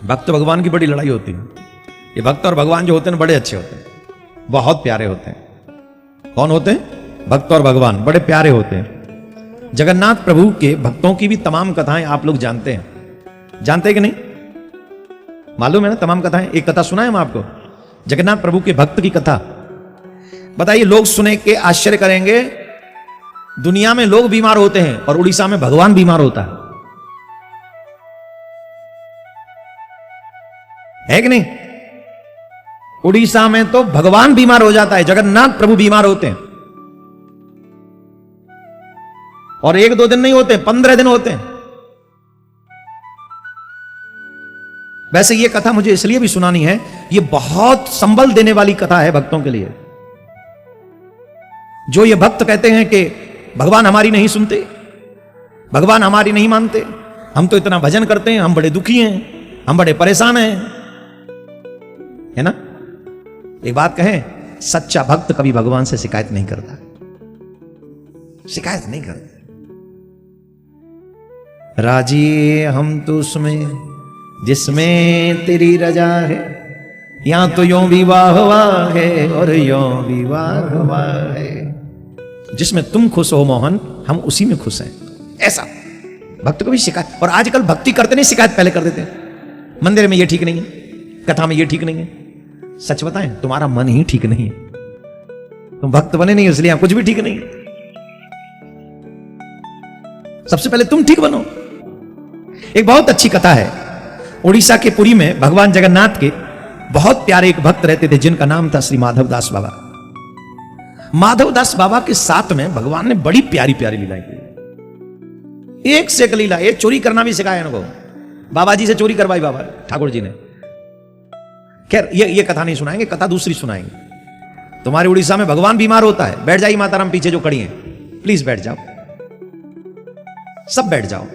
भक्त भगवान की बड़ी लड़ाई होती है। ये भक्त और भगवान जो होते हैं बड़े अच्छे होते हैं, बहुत प्यारे होते हैं। कौन होते हैं? भक्त और भगवान बड़े प्यारे होते हैं। जगन्नाथ प्रभु के भक्तों की भी तमाम कथाएं आप लोग जानते हैं, जानते हैं कि नहीं? मालूम है ना तमाम कथाएं? एक कथा सुना है हम आपको, जगन्नाथ प्रभु के भक्त की कथा। बताइए, लोग सुने के आश्चर्य करेंगे, दुनिया में लोग बीमार होते हैं और उड़ीसा में भगवान बीमार होता है कि नहीं? उड़ीसा में तो भगवान बीमार हो जाता है, जगन्नाथ प्रभु बीमार होते हैं। और 1-2 दिन नहीं होते, 15 दिन होते हैं। वैसे ये कथा मुझे इसलिए भी सुनानी है, ये बहुत संबल देने वाली कथा है भक्तों के लिए। जो ये भक्त कहते हैं कि भगवान हमारी नहीं सुनते, भगवान हमारी नहीं मानते, हम तो इतना भजन करते हैं, हम बड़े दुखी हैं, हम बड़े परेशान हैं, है ना? एक बात कहें, सच्चा भक्त कभी भगवान से शिकायत नहीं करता, शिकायत नहीं करता। राजी हम तो उसमें जिसमें तेरी रजा है, यहां तो यों विवाह हुआ है और यों विवाह हुआ है। जिसमें तुम खुश हो मोहन, हम उसी में खुश हैं। ऐसा भक्त को भी शिकायत। और आजकल भक्ति करते नहीं, शिकायत पहले कर देते हैं। मंदिर में ये ठीक नहीं है, कथा में ये ठीक नहीं है। सच बताएं, तुम्हारा मन ही ठीक नहीं है, तुम भक्त बने नहीं इसलिए कुछ भी ठीक नहीं है। सबसे पहले तुम ठीक बनो। एक बहुत अच्छी कथा है, उड़ीसा के पुरी में भगवान जगन्नाथ के बहुत प्यारे एक भक्त रहते थे, जिनका नाम था श्री माधवदास बाबा। माधवदास बाबा के साथ में भगवान ने बड़ी प्यारी प्यारी लीलाएं की, एक से एक लीला। एक चोरी करना भी सिखाया इनको, बाबा जी से चोरी करवाई बाबा ठाकुर जी ने। खैर ये कथा नहीं सुनाएंगे, कथा दूसरी सुनाएंगे। तुम्हारे उड़ीसा में भगवान बीमार होता है, बैठ जाइए माताराम पीछे जो खड़ी हैं, प्लीज बैठ जाओ, सब बैठ जाओ।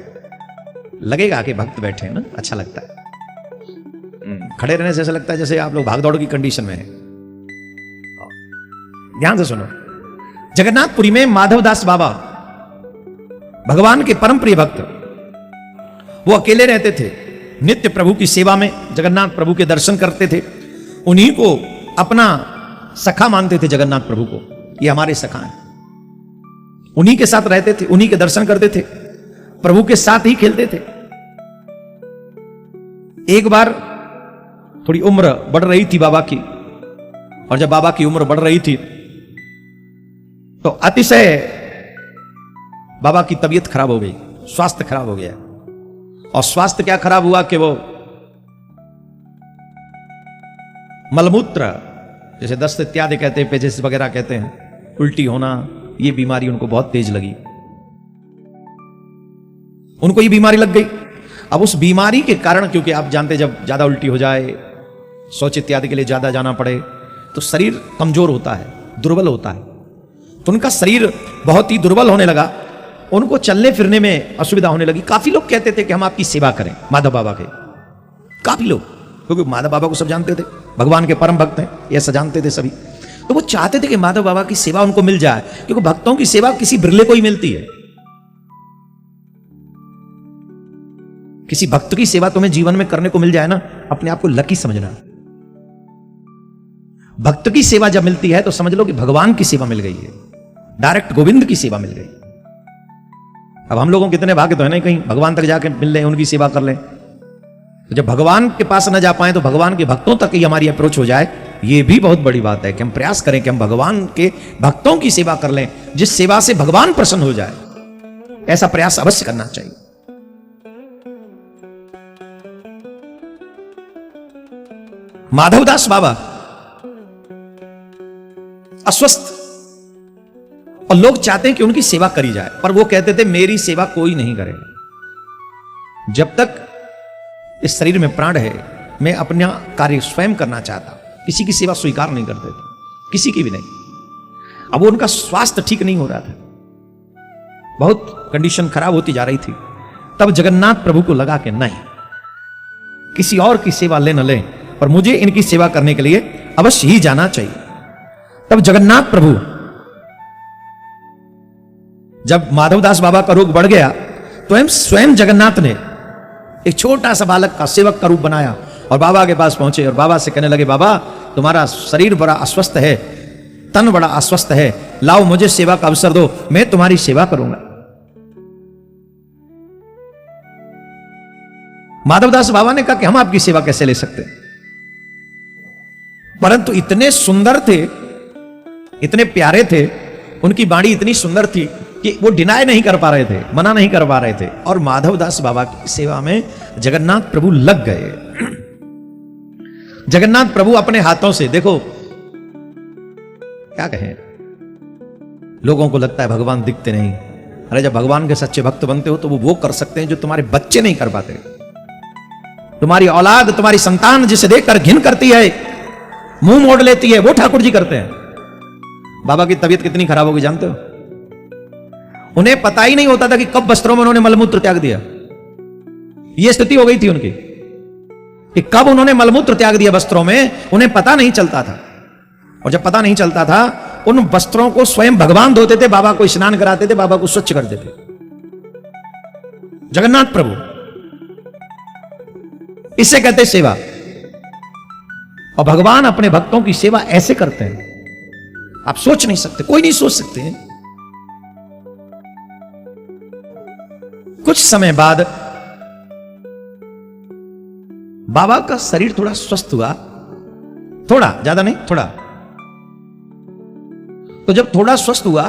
लगेगा कि भक्त बैठे हैं ना, अच्छा लगता है। खड़े रहने से ऐसा लगता है जैसे आप लोग भाग दौड़ की कंडीशन में हैं। ध्यान से सुनो। जगन्नाथपुरी में माधवदास बाबा भगवान के परम प्रिय भक्त, वो अकेले रहते थे, नित्य प्रभु की सेवा में जगन्नाथ प्रभु के दर्शन करते थे। उन्हीं को अपना सखा मानते थे, जगन्नाथ प्रभु को, ये हमारे सखा हैं। उन्हीं के साथ रहते थे, उन्हीं के दर्शन करते थे, प्रभु के साथ ही खेलते थे। एक बार थोड़ी उम्र बढ़ रही थी बाबा की, और जब बाबा की उम्र बढ़ रही थी तो अतिशय बाबा की तबीयत खराब हो गई, स्वास्थ्य खराब हो गया। और स्वास्थ्य क्या खराब हुआ कि वो मलमूत्र, जैसे दस्त इत्यादि कहते हैं, पेचिस वगैरह कहते हैं, उल्टी होना, ये बीमारी उनको बहुत तेज लगी। उनको ये बीमारी लग गई। अब उस बीमारी के कारण, क्योंकि आप जानते जब ज्यादा उल्टी हो जाए, शौच इत्यादि के लिए ज्यादा जाना पड़े, तो शरीर कमजोर होता है, दुर्बल होता है। तो उनका शरीर बहुत ही दुर्बल होने लगा, उनको चलने फिरने में असुविधा होने लगी। काफी लोग कहते थे कि हम आपकी सेवा करें, माधव बाबा के, काफी लोग, क्योंकि माधव बाबा को सब जानते थे, भगवान के परम भक्त हैं, ऐसा जानते थे सभी। तो वो चाहते थे कि माधव बाबा की सेवा उनको मिल जाए, क्योंकि भक्तों की सेवा किसी बिरले को ही मिलती है। किसी भक्त की सेवा तुम्हें जीवन में करने को मिल जाए ना, अपने आप को लकी समझना। भक्त की सेवा जब मिलती है तो समझ लो कि भगवान की सेवा मिल गई है, डायरेक्ट गोविंद की सेवा मिल गई। अब हम लोगों कितने भाग्य तो है ना, कहीं भगवान तक जाके मिल लें, उनकी सेवा कर लें। तो जब भगवान के पास न जा पाए तो भगवान के भक्तों तक ही हमारी अप्रोच हो जाए, ये भी बहुत बड़ी बात है कि हम प्रयास करें कि हम भगवान के भक्तों की सेवा कर लें, जिस सेवा से भगवान प्रसन्न हो जाए। ऐसा प्रयास अवश्य करना चाहिए। माधवदास बाबा अस्वस्थ, और लोग चाहते हैं कि उनकी सेवा करी जाए, पर वो कहते थे मेरी सेवा कोई नहीं करेगा। जब तक इस शरीर में प्राण है, मैं अपना कार्य स्वयं करना चाहता, किसी की सेवा स्वीकार नहीं करते थे, किसी की भी नहीं। अब उनका स्वास्थ्य ठीक नहीं हो रहा था, बहुत कंडीशन खराब होती जा रही थी। तब जगन्नाथ प्रभु को लगा कि नहीं, किसी और की सेवा ले न लें, पर मुझे इनकी सेवा करने के लिए अवश्य ही जाना चाहिए। तब जगन्नाथ प्रभु, जब माधवदास बाबा का रोग बढ़ गया तो स्वयं जगन्नाथ ने एक छोटा सा बालक का सेवक का रूप बनाया और बाबा के पास पहुंचे और बाबा से कहने लगे, बाबा तुम्हारा शरीर बड़ा अस्वस्थ है, तन बड़ा अस्वस्थ है, लाओ मुझे सेवा का अवसर दो, मैं तुम्हारी सेवा करूंगा। माधवदास बाबा ने कहा कि हम आपकी सेवा कैसे ले सकते हैं, परंतु इतने सुंदर थे, इतने प्यारे थे, उनकी वाणी इतनी सुंदर थी कि वो डिनाई नहीं कर पा रहे थे, मना नहीं कर पा रहे थे। और माधवदास बाबा की सेवा में जगन्नाथ प्रभु लग गए। जगन्नाथ प्रभु अपने हाथों से, देखो क्या कहें, लोगों को लगता है भगवान दिखते नहीं। अरे जब भगवान के सच्चे भक्त बनते हो तो वो कर सकते हैं जो तुम्हारे बच्चे नहीं कर पाते। तुम्हारी औलाद, तुम्हारी संतान जिसे देखकर घिन करती है, मुंह मोड़ लेती है, वो ठाकुर जी करते हैं। बाबा की तबीयत कितनी खराब होगी जानते हो? उन्हें पता ही नहीं होता था कि कब वस्त्रों में उन्होंने मलमूत्र त्याग दिया। यह स्थिति हो गई थी उनकी कि कब उन्होंने मलमूत्र त्याग दिया वस्त्रों में, उन्हें पता नहीं चलता था। और जब पता नहीं चलता था, उन वस्त्रों को स्वयं भगवान धोते थे, बाबा को स्नान कराते थे, बाबा को स्वच्छ करते थे। जगन्नाथ प्रभु, इसे कहते सेवा। और भगवान अपने भक्तों की सेवा ऐसे करते हैं, आप सोच नहीं सकते, कोई नहीं सोच सकते। कुछ समय बाद बाबा का शरीर थोड़ा स्वस्थ हुआ, थोड़ा, ज्यादा नहीं, थोड़ा। तो जब थोड़ा स्वस्थ हुआ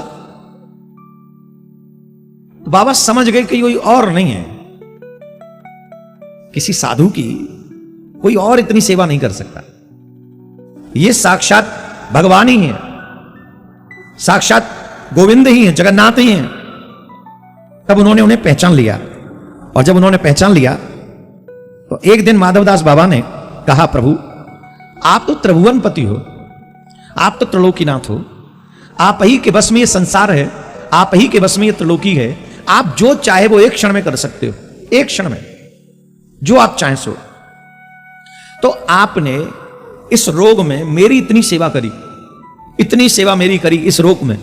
तो बाबा समझ गए कि कोई और नहीं है, किसी साधु की कोई और इतनी सेवा नहीं कर सकता, ये साक्षात भगवान ही है, साक्षात गोविंद ही है, जगन्नाथ ही है। तब उन्होंने उन्हें पहचान लिया। और जब उन्होंने पहचान लिया तो एक दिन माधवदास बाबा ने कहा, प्रभु आप तो त्रिभुवनपति हो, आप तो त्रिलोकीनाथ हो, आप ही के बस में ये संसार है, आप ही के बस में ये त्रिलोकी है, आप जो चाहे वो एक क्षण में कर सकते हो, एक क्षण में जो आप चाहें सो। तो आपने इस रोग में मेरी इतनी सेवा करी, इतनी सेवा मेरी करी, इस रोग में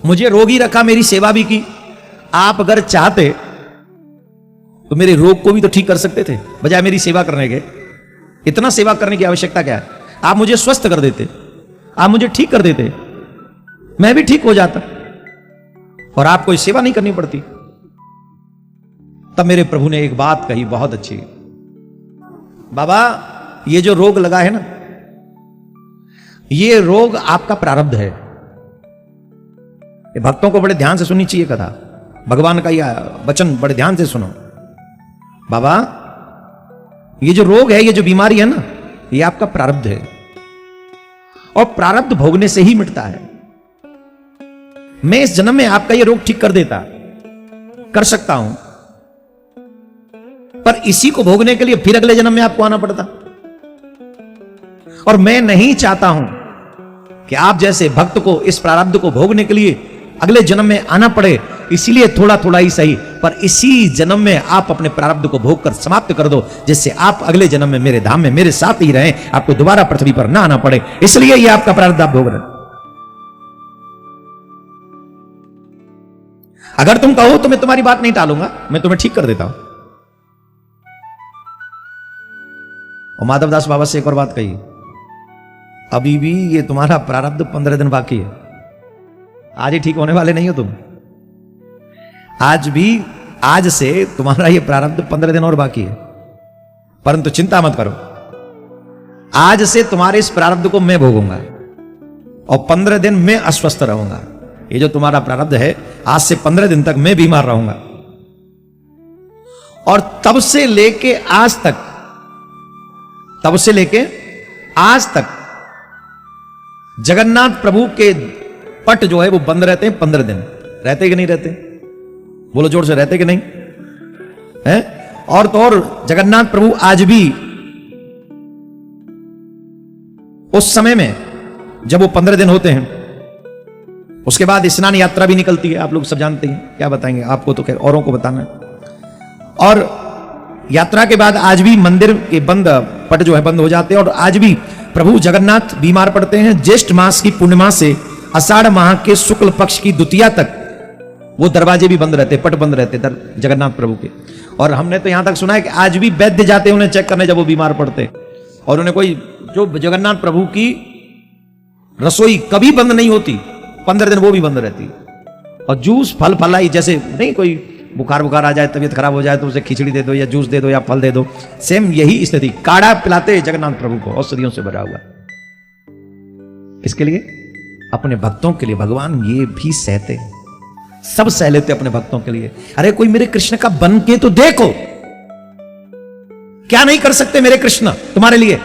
मुझे रोगी रखा, मेरी सेवा भी की। आप अगर चाहते तो मेरे रोग को भी तो ठीक कर सकते थे, बजाय मेरी सेवा करने के। इतना सेवा करने की आवश्यकता क्या है? आप मुझे स्वस्थ कर देते, आप मुझे ठीक कर देते, मैं भी ठीक हो जाता और आपको कोई सेवा नहीं करनी पड़ती। तब मेरे प्रभु ने एक बात कही बहुत अच्छी, बाबा ये जो रोग लगा है ना, ये रोग आपका प्रारब्ध है। ये भक्तों को बड़े ध्यान से सुननी चाहिए कथा, भगवान का यह वचन बड़े ध्यान से सुनो। बाबा ये जो रोग है, ये जो बीमारी है ना, ये आपका प्रारब्ध है और प्रारब्ध भोगने से ही मिटता है। मैं इस जन्म में आपका ये रोग ठीक कर देता, कर सकता हूं, पर इसी को भोगने के लिए फिर अगले जन्म में आपको आना पड़ता। और मैं नहीं चाहता हूं कि आप जैसे भक्त को इस प्रारब्ध को भोगने के लिए अगले जन्म में आना पड़े। इसीलिए थोड़ा थोड़ा ही सही, पर इसी जन्म में आप अपने प्रारब्ध को भोग कर समाप्त कर दो, जिससे आप अगले जन्म में मेरे धाम में मेरे साथ ही रहें, आपको दोबारा पृथ्वी पर ना आना पड़े। इसलिए ये आपका प्रारब्ध आप भोग रहे। अगर तुम कहो तो मैं तुम्हारी बात नहीं टालूंगा, मैं तुम्हें ठीक कर देता हूं। और माधवदास बाबा से एक और बात कही, अभी भी ये तुम्हारा प्रारब्ध 15 दिन बाकी है, आज ही ठीक होने वाले नहीं हो तुम। आज भी, आज से तुम्हारा ये प्रारब्ध 15 दिन और बाकी है, परंतु चिंता मत करो, आज से तुम्हारे इस प्रारब्ध को मैं भोगूंगा और 15 दिन मैं अस्वस्थ रहूंगा। ये जो तुम्हारा प्रारब्ध है, आज से 15 दिन तक मैं बीमार रहूंगा। और तब से लेके आज तक, तब से लेके आज तक जगन्नाथ प्रभु के पट जो है वो बंद रहते हैं 15 दिन। रहते कि नहीं रहते? बोलो जोर से, रहते कि नहीं है? और तो और जगन्नाथ प्रभु आज भी उस समय में जब वो 15 दिन होते हैं, उसके बाद स्नान यात्रा भी निकलती है, आप लोग सब जानते हैं, क्या बताएंगे आपको, तो खैर औरों को बताना है। और यात्रा के बाद आज भी मंदिर के बंद पट जो है बंद हो जाते हैं। और आज भी प्रभु जगन्नाथ बीमार पड़ते हैं। ज्येष्ठ मास की पूर्णिमा से आषाढ़ माह के शुक्ल पक्ष की द्वितीया तक वो दरवाजे भी बंद रहते, पट बंद रहते जगन्नाथ प्रभु के। और हमने तो यहां तक सुना है कि आज भी वैद्य जाते हैं उन्हें चेक करने जब वो बीमार पड़ते, और उन्हें कोई, जो जगन्नाथ प्रभु की रसोई कभी बंद नहीं होती, 15 दिन वो भी बंद रहती। और जूस फल फलाई, जैसे नहीं कोई बुखार आ जाए, तबीयत खराब हो जाए तो उसे खिचड़ी दे दो या जूस दे दो या फल दे दो, सेम यही स्थिति। काढ़ा पिलाते जगन्नाथ प्रभु को औषधियों से भरा हुआ। इसके लिए अपने भक्तों के लिए भगवान ये भी सहते, सब सह लेते अपने भक्तों के लिए। अरे कोई मेरे कृष्ण का बन के तो देखो, क्या नहीं कर सकते मेरे कृष्ण तुम्हारे लिए।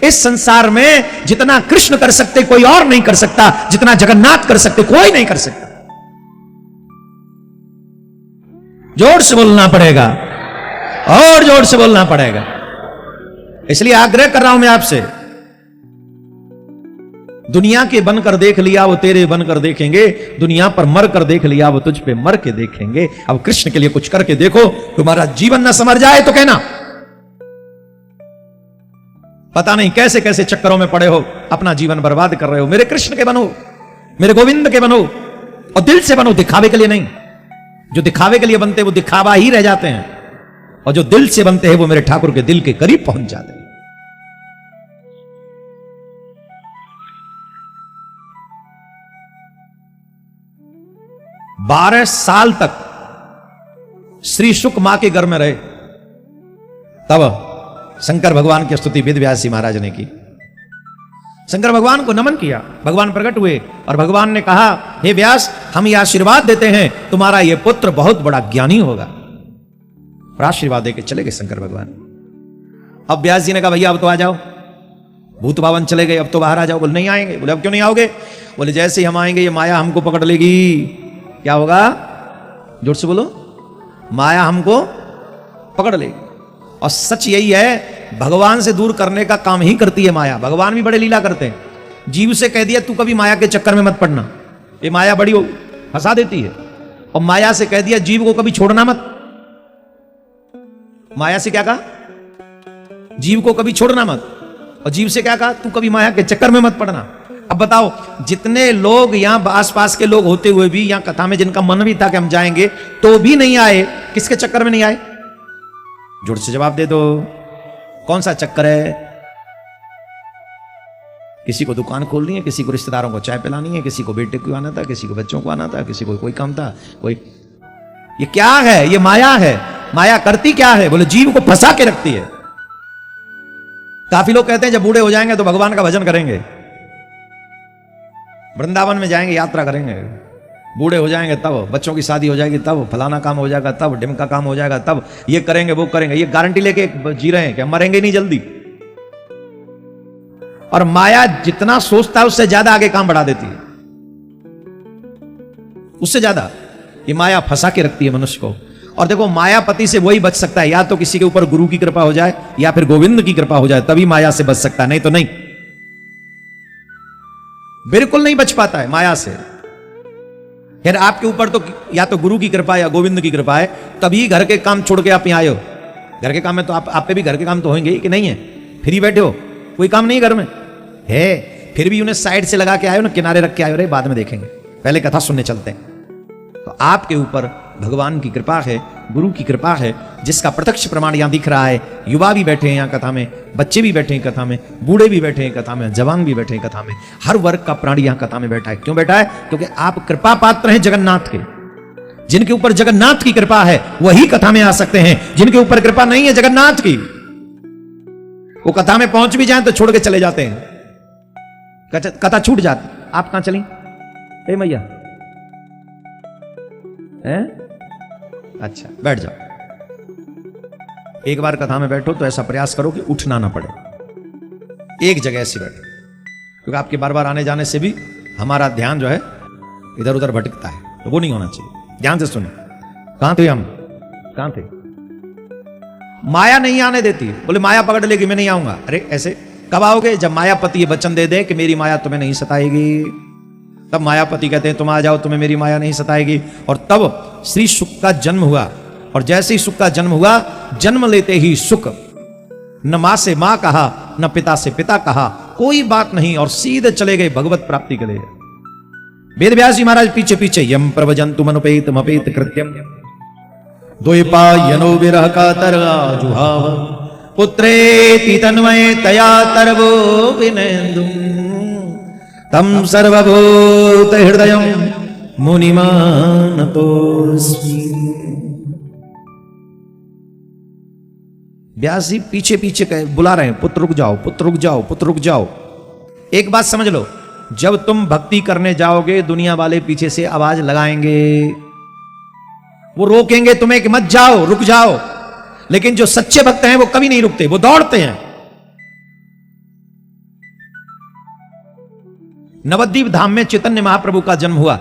इस संसार में जितना कृष्ण कर सकते कोई और नहीं कर सकता, जितना जगन्नाथ कर सकते कोई नहीं कर सकता। जोर से बोलना पड़ेगा और जोर से बोलना पड़ेगा। इसलिए आग्रह कर रहा हूं मैं आपसे, दुनिया के बनकर देख लिया वो तेरे बनकर देखेंगे, दुनिया पर मर कर देख लिया वो तुझ पे मर के देखेंगे। अब कृष्ण के लिए कुछ करके देखो, तुम्हारा जीवन न संवर जाए तो कहना। पता नहीं कैसे कैसे चक्करों में पड़े हो, अपना जीवन बर्बाद कर रहे हो। मेरे कृष्ण के बनो, मेरे गोविंद के बनो, और दिल से बनो, दिखावे के लिए नहीं। जो दिखावे के लिए बनते वो दिखावा ही रह जाते हैं, और जो दिल से बनते हैं वो मेरे ठाकुर के दिल के करीब पहुंच जाते हैं। 12 साल तक श्री शुक मां के घर में रहे, तब शंकर भगवान की स्तुति वेद व्यास जी महाराज ने की। शंकर भगवान को नमन किया, भगवान प्रकट हुए और भगवान ने कहा, हे व्यास, हम ये आशीर्वाद देते हैं तुम्हारा ये पुत्र बहुत बड़ा ज्ञानी होगा। और आशीर्वाद देके चले गए शंकर भगवान। अब व्यास जी ने कहा, भैया अब तो आ जाओ, भूत बावन चले गए, अब तो बाहर आ जाओ। बोले नहीं आएंगे। बोले अब क्यों नहीं आओगे? बोले जैसे ही हम आएंगे ये माया हमको पकड़ लेगी। क्या होगा? जोर से बोलो। माया हमको पकड़ लेगी। और सच यही है, भगवान से दूर करने का काम ही करती है माया। भगवान भी बड़े लीला करते हैं। जीव से कह दिया तू कभी माया के चक्कर में मत पड़ना, ये माया बड़ी फंसा देती है। और माया से कह दिया जीव को कभी छोड़ना मत। माया से क्या कहा? जीव को कभी छोड़ना मत। और जीव से क्या कहा? तू कभी माया के चक्कर में मत पड़ना। अब बताओ, जितने लोग यहां आसपास के लोग होते हुए भी यहां कथा में जिनका मन भी था कि हम जाएंगे तो भी नहीं आए, किसके चक्कर में नहीं आए? जोर से जवाब दे दो, कौन सा चक्कर है? किसी को दुकान खोलनी है, किसी को रिश्तेदारों को चाय पिलानी है, किसी को बेटे को आना था, किसी को बच्चों को आना था, किसी को कोई काम था, कोई। ये क्या है? ये माया है। माया करती क्या है? बोले जीव को फंसा के रखती है। काफी लोग कहते हैं जब बूढ़े हो जाएंगे तो भगवान का भजन करेंगे, वृंदावन में जाएंगे, यात्रा करेंगे। बूढ़े हो जाएंगे तब, बच्चों की शादी हो जाएगी तब, फलाना काम हो जाएगा तब, ढिमका काम हो जाएगा तब, ये करेंगे वो करेंगे। ये गारंटी लेके जी रहे हैं कि हम मरेंगे नहीं जल्दी। और माया जितना सोचता है उससे ज्यादा आगे काम बढ़ा देती है, उससे ज्यादा। ये माया फंसा के रखती है मनुष्य को। और देखो, मायापति से वही बच सकता है, या तो किसी के ऊपर गुरु की कृपा हो जाए या फिर गोविंद की कृपा हो जाए, तभी माया से बच सकता है, नहीं तो नहीं, बिल्कुल नहीं बच पाता है माया से। यार आपके ऊपर तो या तो गुरु की कृपा या गोविंद की कृपा है, तभी घर के काम छोड़ के आप यहां आए हो। घर के काम में तो आप पे भी घर के काम तो होंगे कि नहीं है? फ्री बैठे हो, कोई काम नहीं घर में है, फिर भी उन्हें साइड से लगा के आए हो ना, किनारे रख के आए हो, रे बाद में देखेंगे, पहले कथा सुनने चलते हैं। तो आपके ऊपर भगवान की कृपा है, गुरु की कृपा है, जिसका प्रत्यक्ष प्रमाण यहां दिख रहा है। युवा भी बैठे हैं यहां कथा में, बच्चे भी बैठे हैं कथा में, बूढ़े भी बैठे हैं कथा में, जवान भी बैठे हैं कथा में। हर वर्ग का प्राणी यहां कथा में बैठा है। क्यों बैठा है? क्योंकि आप कृपा पात्र हैं जगन्नाथ के। जिनके ऊपर जगन्नाथ की कृपा है वही कथा में आ सकते हैं, जिनके ऊपर कृपा नहीं है जगन्नाथ की, वो कथा में पहुंच भी जाए तो छोड़ के चले जाते हैं, कथा छूट जाती। आप कहां चली? ए मैया, अच्छा बैठ जाओ। एक बार कथा में बैठो तो ऐसा प्रयास करो कि उठना ना पड़े, एक जगह ऐसी बैठो, क्योंकि आपके बार बार आने जाने से भी हमारा ध्यान जो है इधर उधर भटकता है, तो वो नहीं होना चाहिए। ध्यान से सुनो। कहां थे हम? कहां थे? माया नहीं आने देती। बोले माया पकड़ लेगी, मैं नहीं आऊंगा। अरे ऐसे कब आओगे? जब मायापति ये वचन दे दे कि मेरी माया तुम्हें नहीं सताएगी, तब मायापति कहते हैं तुम आ जाओ, तुम्हें मेरी माया नहीं सताएगी। और तब श्री शुक का जन्म हुआ। और जैसे ही शुक का जन्म हुआ, जन्म लेते ही शुक न मां से मां कहा, न पिता से पिता कहा, कोई बात नहीं, और सीधे चले गए भगवत प्राप्ति के लिए। वेद व्यास जी महाराज पीछे पीछे, यम प्रवजंतु मनुपेत मपेत कृत्यम, द्वैपायनो विरह कातर जुहाव पुत्रेति तन्मये तया तरवो विनेन्दुम् तम सर्वभूत हृदयं मुनिमानतोऽस्मि। व्यास जी पीछे पीछे बुला रहे हैं, पुत्र रुक जाओ, पुत्र रुक जाओ, पुत्र रुक जाओ। एक बात समझ लो, जब तुम भक्ति करने जाओगे दुनिया वाले पीछे से आवाज लगाएंगे, वो रोकेंगे तुम्हें कि मत जाओ, रुक जाओ। लेकिन जो सच्चे भक्त हैं वो कभी नहीं रुकते, वो दौड़ते हैं। नवद्वीप धाम में चैतन्य महाप्रभु का जन्म हुआ,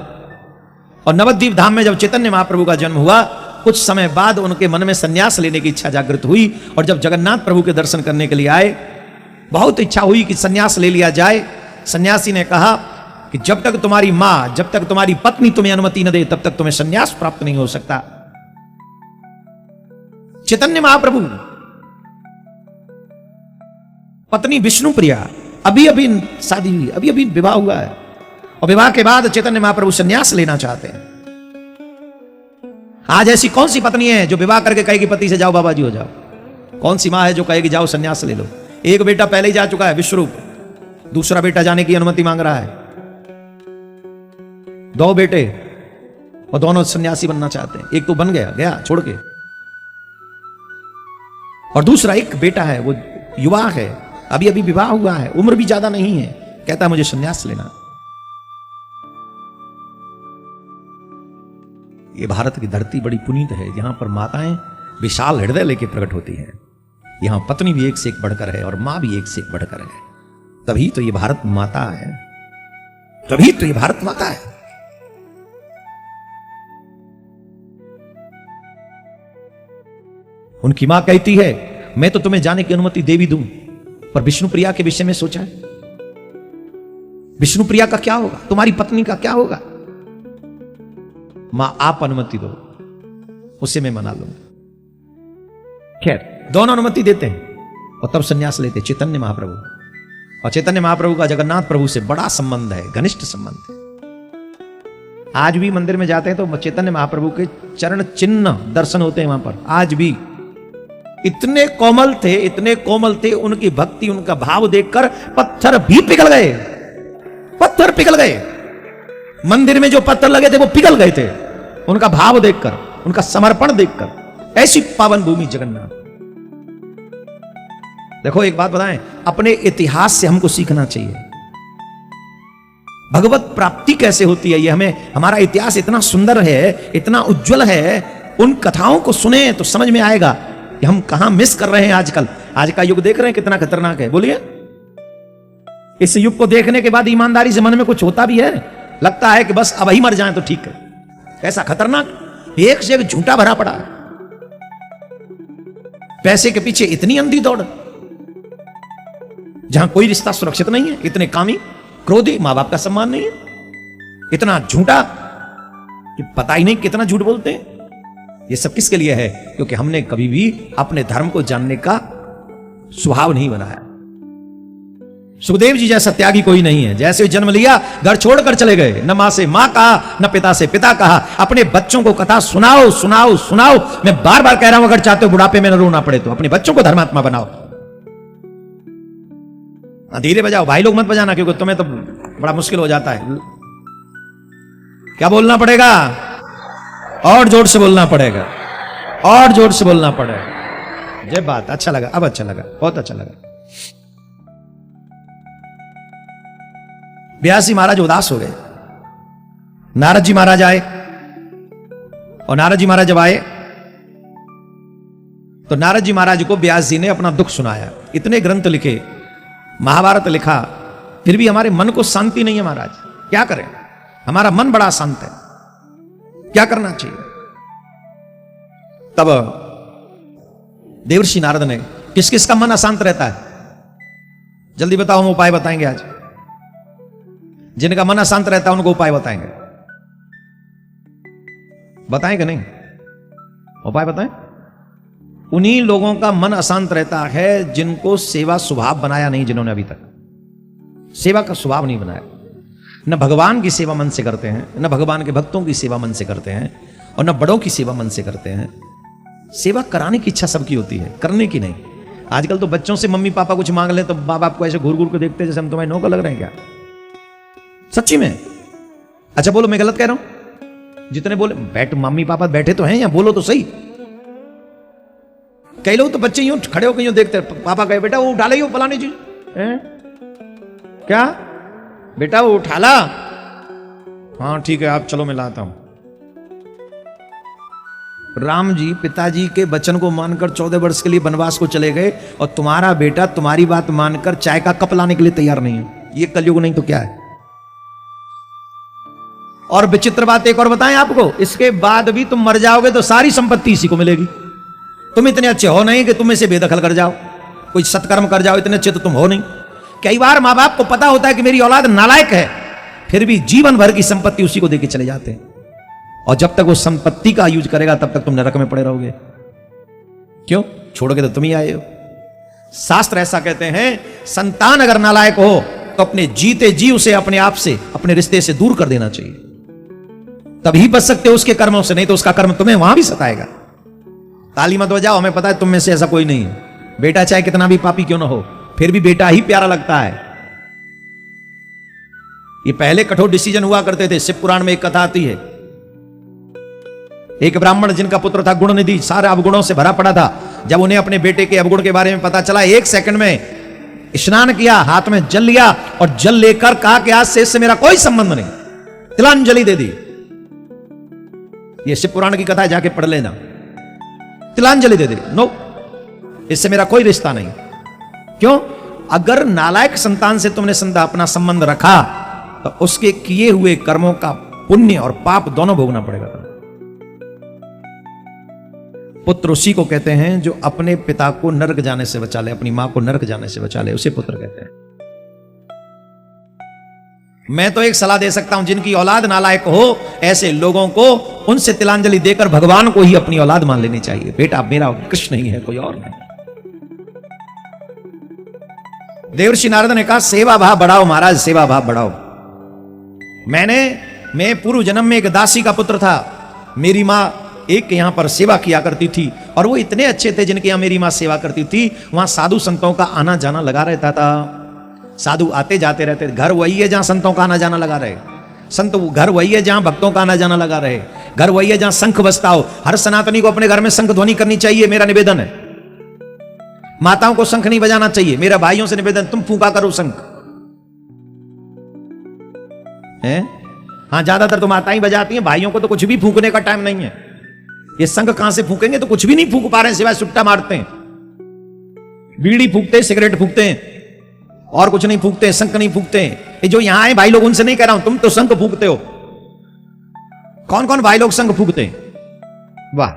और नवद्वीप धाम में जब चैतन्य महाप्रभु का जन्म हुआ, कुछ समय बाद उनके मन में संन्यास लेने की इच्छा जागृत हुई। और जब जगन्नाथ प्रभु के दर्शन करने के लिए आए, बहुत इच्छा हुई कि संन्यास ले लिया जाए। सन्यासी ने कहा कि जब तक तुम्हारी मां, जब तक तुम्हारी पत्नी तुम्हें अनुमति न दे, तब तक तुम्हें संन्यास प्राप्त नहीं हो सकता। चैतन्य महाप्रभु, पत्नी विष्णु प्रिया, अभी अभी शादी हुई, अभी अभी विवाह हुआ है, और विवाह के बाद चैतन्य महाप्रभु संन्यास लेना चाहते हैं। आज ऐसी कौन सी पत्नी है जो विवाह करके कहेगी पति से जाओ बाबा जी हो जाओ? कौन सी मां है जो कहेगी जाओ संन्यास ले लो? एक बेटा पहले ही जा चुका है विश्वरूप, दूसरा बेटा जाने की अनुमति मांग रहा है। 2 बेटे और दोनों सन्यासी बनना चाहते हैं। एक तो बन गया, गया छोड़ के, और दूसरा एक बेटा है, वो युवा है, अभी अभी विवाह हुआ है, उम्र भी ज्यादा नहीं है, कहता है मुझे संन्यास लेना। ये भारत की धरती बड़ी पुनीत है, यहां पर माताएं विशाल हृदय लेके प्रकट होती हैं। यहां पत्नी भी एक से एक बढ़कर है, और मां भी एक से एक बढ़कर है। तभी तो ये भारत माता है, तभी तो ये भारत माता है। उनकी मां कहती है मैं तो तुम्हें जाने की अनुमति दे भी दूं, पर विष्णुप्रिया के विषय में सोचा है? विष्णुप्रिया का क्या होगा? तुम्हारी पत्नी का क्या होगा? मां आप अनुमति दो, उससे मैं मना लूंगा। खैर, दोनों अनुमति देते हैं और तब संन्यास लेते चैतन्य महाप्रभु। और चैतन्य महाप्रभु का जगन्नाथ प्रभु से बड़ा संबंध है, घनिष्ठ संबंध है। आज भी मंदिर में जाते हैं तो चैतन्य महाप्रभु के चरण चिन्ह दर्शन होते हैं वहां पर। आज भी इतने कोमल थे, इतने कोमल थे, उनकी भक्ति, उनका भाव देखकर पत्थर भी पिघल गए, पत्थर पिघल गए। मंदिर में जो पत्थर लगे थे वो पिघल गए थे, उनका भाव देखकर, उनका समर्पण देखकर। ऐसी पावन भूमि जगन्नाथ। देखो एक बात बताएं, अपने इतिहास से हमको सीखना चाहिए। भगवत प्राप्ति कैसे होती है, ये हमें, हमारा इतिहास इतना सुंदर है, इतना उज्जवल है, उन कथाओं को सुने तो समझ में आएगा कि हम कहां मिस कर रहे हैं आजकल। आज का युग देख रहे हैं कितना खतरनाक है, बोलिए। इस युग को देखने के बाद ईमानदारी से मन में कुछ होता भी है? लगता है कि बस अब ही मर जाएं तो ठीक है। ऐसा खतरनाक, एक से एक झूठा भरा पड़ा है। पैसे के पीछे इतनी अंधी दौड़, जहां कोई रिश्ता सुरक्षित नहीं है, इतने कामी, क्रोधी, मां बाप का सम्मान नहीं है, इतना झूठा कि पता ही नहीं कितना झूठ बोलते हैं। ये सब किसके लिए है? क्योंकि हमने कभी भी अपने धर्म को जानने का स्वभाव नहीं बनाया। सुखदेव जी जैसा त्यागी कोई नहीं है। जैसे जन्म लिया घर छोड़कर चले गए, न मां से मां कहा, न पिता से पिता कहा। अपने बच्चों को कथा सुनाओ सुनाओ सुनाओ। मैं बार बार कह रहा हूं, अगर चाहते हो बुढ़ापे में न रोना पड़े तो अपने बच्चों को धर्मात्मा बनाओ। धीरे बजाओ भाई लोग, मत बजाना, क्योंकि तुम्हें तो बड़ा मुश्किल हो जाता है। क्या बोलना पड़ेगा? और जोर से बोलना पड़ेगा, और जोर से बोलना पड़ेगा। जय बात, अच्छा लगा, अब अच्छा लगा, बहुत अच्छा लगा। व्यास जी महाराज उदास हो गए। नारद जी महाराज आए, और नारद जी महाराज जब आए तो नारद जी महाराज को व्यास जी ने अपना दुख सुनाया। इतने ग्रंथ लिखे, महाभारत लिखा, फिर भी हमारे मन को शांति नहीं है महाराज, क्या करें? हमारा मन बड़ा शांत है, क्या करना चाहिए? तब देवर्षि नारद ने, किस किस का मन अशांत रहता है? जल्दी बताओ, हम उपाय बताएंगे आज। जिनका मन अशांत रहता है उनको उपाय बताएंगे। बताएंगे नहीं? उपाय बताएं। उन्हीं लोगों का मन अशांत रहता है जिनको सेवा स्वभाव बनाया नहीं, जिन्होंने अभी तक सेवा का स्वभाव नहीं बनाया। न भगवान की सेवा मन से करते हैं, न भगवान के भक्तों की सेवा मन से करते हैं, और न बड़ों की सेवा मन से करते हैं। सेवा कराने की इच्छा सबकी होती है, करने की नहीं। आजकल तो बच्चों से मम्मी पापा कुछ मांग ले तो माँ बाप को ऐसे घूर घूर को देखते जैसे हम तुम्हारे नौकर लग रहे हैं क्या? सच्ची में। अच्छा बोलो मैं गलत कह रहा हूं? जितने बोले बैठ, मम्मी पापा बैठे तो हैं या बोलो तो सही। कई लोग तो बच्चे यूं खड़े होकर यूं देखते, पापा कहे बेटा वो उठा ली वो फलानी चीज, क्या बेटा वो उठा ला, हाँ ठीक है आप चलो मैं लाता हूं। राम जी पिताजी के वचन को मानकर 14 वर्ष के लिए वनवास को चले गए और तुम्हारा बेटा तुम्हारी बात मानकर चाय का कप लाने के लिए तैयार नहीं है। ये कलयुग नहीं तो क्या है? और विचित्र बात एक और बताएं आपको, इसके बाद भी तुम मर जाओगे तो सारी संपत्ति इसी को मिलेगी। तुम इतने अच्छे हो नहीं कि तुम इसे बेदखल कर जाओ, कोई सत्कर्म कर जाओ, इतने अच्छे तो तुम हो नहीं। कई बार माँ बाप को पता होता है कि मेरी औलाद नालायक है, फिर भी जीवन भर की संपत्ति उसी को देके चले जाते हैं। और जब तक वो संपत्ति का यूज करेगा तब तक तुम नरक में पड़े रहोगे। क्यों? छोड़ के तो तुम ही आए हो। शास्त्र ऐसा कहते हैं, संतान अगर नालायक हो तो अपने जीते जी उसे अपने आप से, अपने रिश्ते से दूर कर देना चाहिए, तभी बच सकते हो उसके कर्मों से, नहीं तो उसका कर्म तुम्हें वहां भी सताएगा। ताली मत बजाओ, हमें पता है तुम में से ऐसा कोई नहीं है। बेटा चाहे कितना भी पापी क्यों ना हो, फिर भी बेटा ही प्यारा लगता है। ये पहले कठोर डिसीजन हुआ करते थे। शिव पुराण में एक कथा आती है, एक ब्राह्मण जिनका पुत्र था गुणनिधि, सारे अवगुणों से भरा पड़ा था। जब उन्हें अपने बेटे के अवगुण के बारे में पता चला, 1 सेकंड में स्नान किया, हाथ में जल लिया और जल लेकर कहा कि आज से इससे मेरा कोई संबंध नहीं, तिलांजलि दे दी। ये शिव पुराण की कथा है, जाके पढ़ लेना। तिलांजलि दे दी, नो इससे मेरा कोई रिश्ता नहीं। क्यों? अगर नालायक संतान से तुमने अपना संबंध रखा तो उसके किए हुए कर्मों का पुण्य और पाप दोनों भोगना पड़ेगा। पुत्र उसी को कहते हैं जो अपने पिता को नरक जाने से बचा ले, अपनी मां को नरक जाने से बचा ले, उसे पुत्र कहते हैं। मैं तो एक सलाह दे सकता हूं, जिनकी औलाद नालायक हो ऐसे लोगों को उनसे तिलांजलि देकर भगवान को ही अपनी औलाद मान लेनी चाहिए। बेटा मेरा कृष्ण ही है, कोई और नहीं। देवर्षि नारद ने कहा सेवा भाव बढ़ाओ महाराज, सेवा भाव बढ़ाओ। मैं पूर्व जन्म में एक दासी का पुत्र था। मेरी माँ एक यहां पर सेवा किया करती थी और वो इतने अच्छे थे जिनके यहां मेरी माँ सेवा करती थी। वहां साधु संतों का आना जाना लगा रहता था। साधु आते जाते रहते। घर वही है जहां संतों का आना जाना लगा रहे, संत घर वही है जहां भक्तों का आना जाना लगा रहे, घर वही है जहां शंख बजता हो। हर सनातनी को अपने घर में शंख ध्वनि करनी चाहिए, मेरा निवेदन है। माताओं को शंख नहीं बजाना चाहिए, मेरा भाइयों से निवेदन, तुम फूंका करो शंख। हाँ ज्यादातर तो माताएं बजाती हैं, भाइयों को तो कुछ भी फूंकने का टाइम नहीं है। ये शंख कहां से फूकेंगे? तो कुछ भी नहीं फूंक पा रहे हैं सिवाय सुट्टा मारते हैं, बीड़ी फूकते हैं, सिगरेट फूकते हैं, और कुछ नहीं फूकते हैं, शंख नहीं फूकते हैं। ये जो यहां आए भाई लोग, उनसे नहीं कह रहा हूं, तुम तो शंख फूकते हो। कौन कौन भाई लोग शंख फूकते हैं? वाह!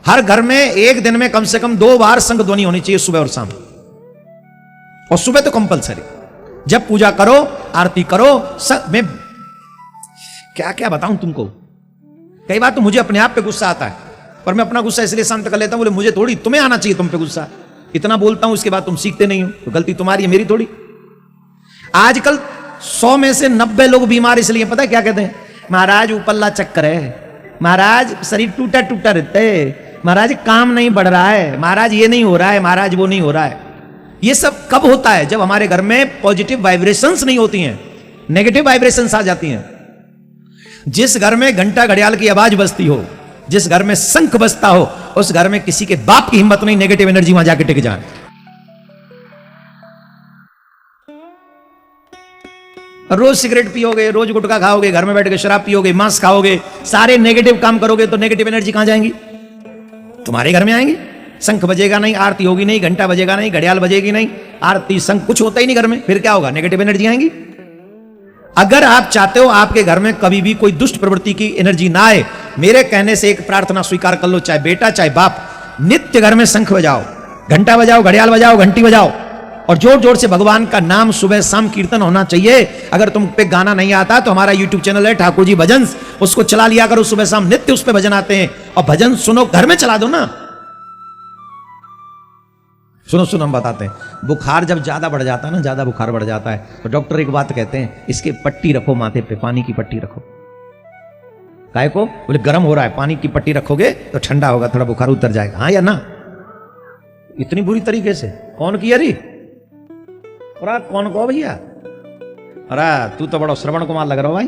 हर घर में एक दिन में कम से कम 2 बार शंख ध्वनि होनी चाहिए, सुबह और शाम। और सुबह तो कंपलसरी, जब पूजा करो, आरती करो। मैं क्या क्या बताऊं तुमको। कई बार तो मुझे अपने आप पे गुस्सा आता है, पर मैं अपना गुस्सा इसलिए शांत कर लेता हूं, बोले मुझे थोड़ी, तुम्हें आना चाहिए तुम पे गुस्सा। इतना बोलता हूं, इसके बाद तुम सीखते नहीं हो, तो गलती तुम्हारी है, मेरी थोड़ी। आजकल 100 में से 90 लोग बीमार इसलिए, पता है क्या कहते हैं? महाराज उपल्ला चक्कर है, महाराज शरीर टूटा टूटा रहता है, महाराज काम नहीं बढ़ रहा है, महाराज ये नहीं हो रहा है, महाराज वो नहीं हो रहा है। ये सब कब होता है? जब हमारे घर में पॉजिटिव वाइब्रेशंस नहीं होती हैं, नेगेटिव वाइब्रेशंस आ जाती हैं। जिस घर में घंटा घड़ियाल की आवाज बजती हो, जिस घर में शंख बजता हो, उस घर में किसी के बाप की हिम्मत नहीं नेगेटिव एनर्जी वहां जाके टिक जाए। रोज सिगरेट पियोगे, रोज गुटखा खाओगे, घर में बैठ के शराब पियोगे, मांस खाओगे, सारे नेगेटिव काम करोगे, तो नेगेटिव एनर्जी कहां जाएंगी? तुम्हारे घर में आएंगी। शंख बजेगा नहीं, आरती होगी नहीं, घंटा बजेगा नहीं, घड़ियाल बजेगी नहीं, आरती शंख कुछ होता ही नहीं घर में, फिर क्या होगा? नेगेटिव एनर्जी आएंगी। अगर आप चाहते हो आपके घर में कभी भी कोई दुष्ट प्रवृत्ति की एनर्जी ना आए, मेरे कहने से एक प्रार्थना स्वीकार कर लो, चाहे बेटा चाहे बाप, नित्य घर में शंख बजाओ, घंटा बजाओ, घड़ियाल बजाओ, घंटी बजाओ, और जोर जोर से भगवान का नाम सुबह शाम कीर्तन होना चाहिए। अगर तुम पे गाना नहीं आता तो हमारा YouTube चैनल है ठाकुर जी भजन, उसको चला लिया करो, सुबह शाम नित्य उस पे भजन आते हैं, और भजन सुनो, घर में चला दो ना। सुनो सुनो, हम बताते हैं। बुखार जब ज्यादा बढ़ जाता है ना, ज्यादा बुखार बढ़ जाता है, तो डॉक्टर एक बात कहते हैं, इसके पट्टी रखो माथे पे, पानी की पट्टी रखो। काय को? बोले गर्म हो रहा है, पानी की पट्टी रखोगे तो ठंडा होगा, थोड़ा बुखार उतर जाएगा। हाँ या ना? इतनी बुरी तरीके से कौन किया री? अरे कौन को भैया? अरे तू तो बड़ा श्रवण कुमार लग रहा हो भाई,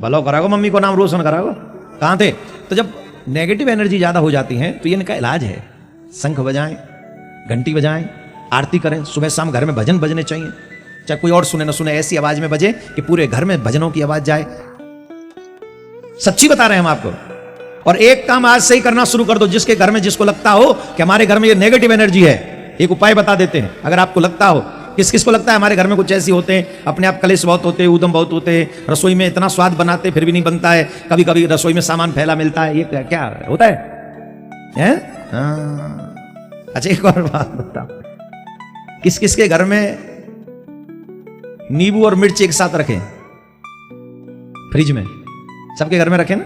भलो कराओ, मम्मी को नाम रोशन कराओ। कहाँ थे? तो जब नेगेटिव एनर्जी ज्यादा हो जाती है तो ये इनका इलाज है। शंख बजाएं, घंटी बजाएं, आरती करें, सुबह शाम घर में भजन बजने चाहिए, चाहे कोई और सुने ना सुने, ऐसी आवाज में बजे कि पूरे घर में भजनों की आवाज जाए। सच्ची बता रहे हैं हम आपको। और एक काम आज से ही करना शुरू कर दो, जिसके घर में, जिसको लगता हो कि हमारे घर में ये नेगेटिव एनर्जी है, एक उपाय बता देते हैं। अगर आपको लगता हो, किस किस को लगता है हमारे घर में कुछ ऐसी होते हैं, अपने आप कलेश बहुत होते हैं, उदम बहुत होते हैं, रसोई में इतना स्वाद बनाते फिर भी नहीं बनता है, कभी कभी रसोई में सामान फैला मिलता है, ये क्या होता है? अच्छा एक और बात बताओ, किस किस के घर में नींबू और मिर्च एक साथ रखें फ्रिज में? सबके घर में रखें ना,